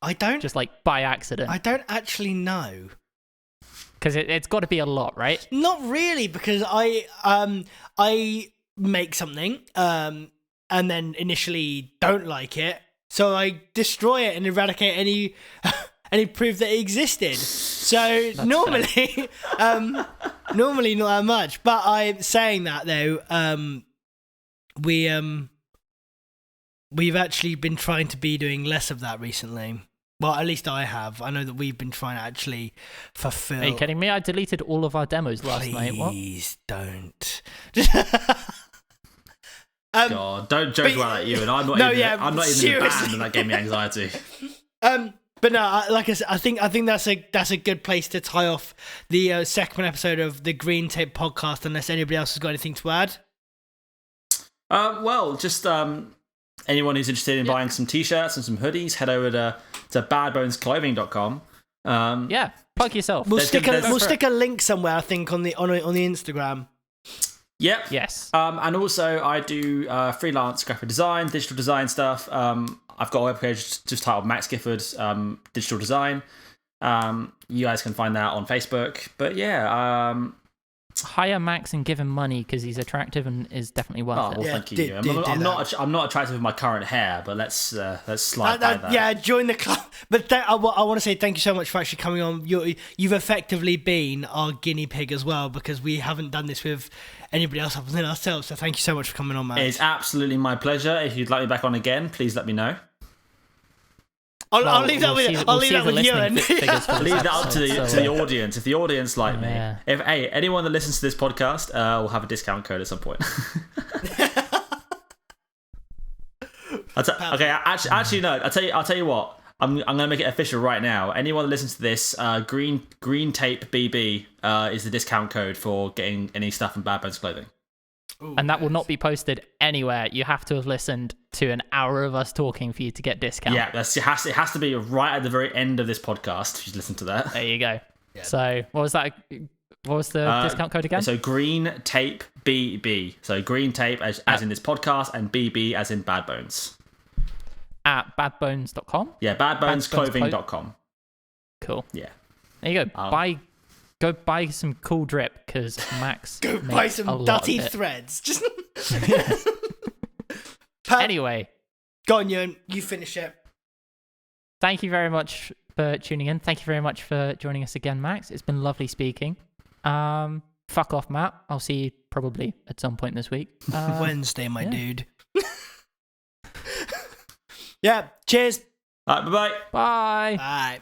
I don't, just like by accident. I don't actually know, because it's got to be a lot, right? Not really, because I make something and then initially don't like it, so I destroy it and eradicate any proof that it existed. So normally normally not that much. But I'm saying that though, we've actually been trying to be doing less of that recently. Well, at least I have. I know that we've been trying to actually fulfill... Are you kidding me? I deleted all of our demos last night. What? Please don't. God, don't joke about you. And I'm not even in the band, and that gave me anxiety. But no, like I said, I think that's a good place to tie off the second episode of the Green Tape podcast. Unless anybody else has got anything to add. Well, just anyone who's interested in buying some t-shirts and some hoodies, head over to badbonesclothing.com. Yeah, plug yourself. We'll stick a link somewhere, I think, on the Instagram. Yep. Yes. And also I do freelance graphic design, digital design stuff. I've got a webpage just titled Max Gifford Digital Design. You guys can find that on Facebook. But yeah, hire Max and give him money because he's attractive and is definitely worth it. Well, thank you. I'm not attractive with my current hair, but let's slide by that. Yeah, join the club. But I want to say thank you so much for actually coming on. You've effectively been our guinea pig as well, because we haven't done this with anybody else other than ourselves. So thank you so much for coming on, Max. It's absolutely my pleasure. If you'd like me back on again, please let me know. I'll leave that with you. And leave that up to the audience. If the audience like me, if anyone that listens to this podcast will have a discount code at some point. Okay, actually no. I'll tell you what. I'm gonna make it official right now. Anyone that listens to this, green tape BB is the discount code for getting any stuff from Bad Bones Clothing. Ooh, and that will not be posted anywhere. You have to have listened to an hour of us talking for you to get discount. Yeah, it has to be right at the very end of this podcast. If you listen to that, there you go. Yeah. So what was that? What was the discount code again? So green tape BB. So green tape as in this podcast, and BB as in Bad Bones. At badbones.com? Yeah, badbonesclothing.com. Cool. Yeah. There you go. Go buy some cool drip, because Max go buy some dirty threads. Just anyway, go on, Ewan. You finish it. Thank you very much for tuning in. Thank you very much for joining us again, Max. It's been lovely speaking. Fuck off, Matt. I'll see you probably at some point this week. Wednesday, my dude. Yeah. Cheers. Bye-bye. Bye. Bye.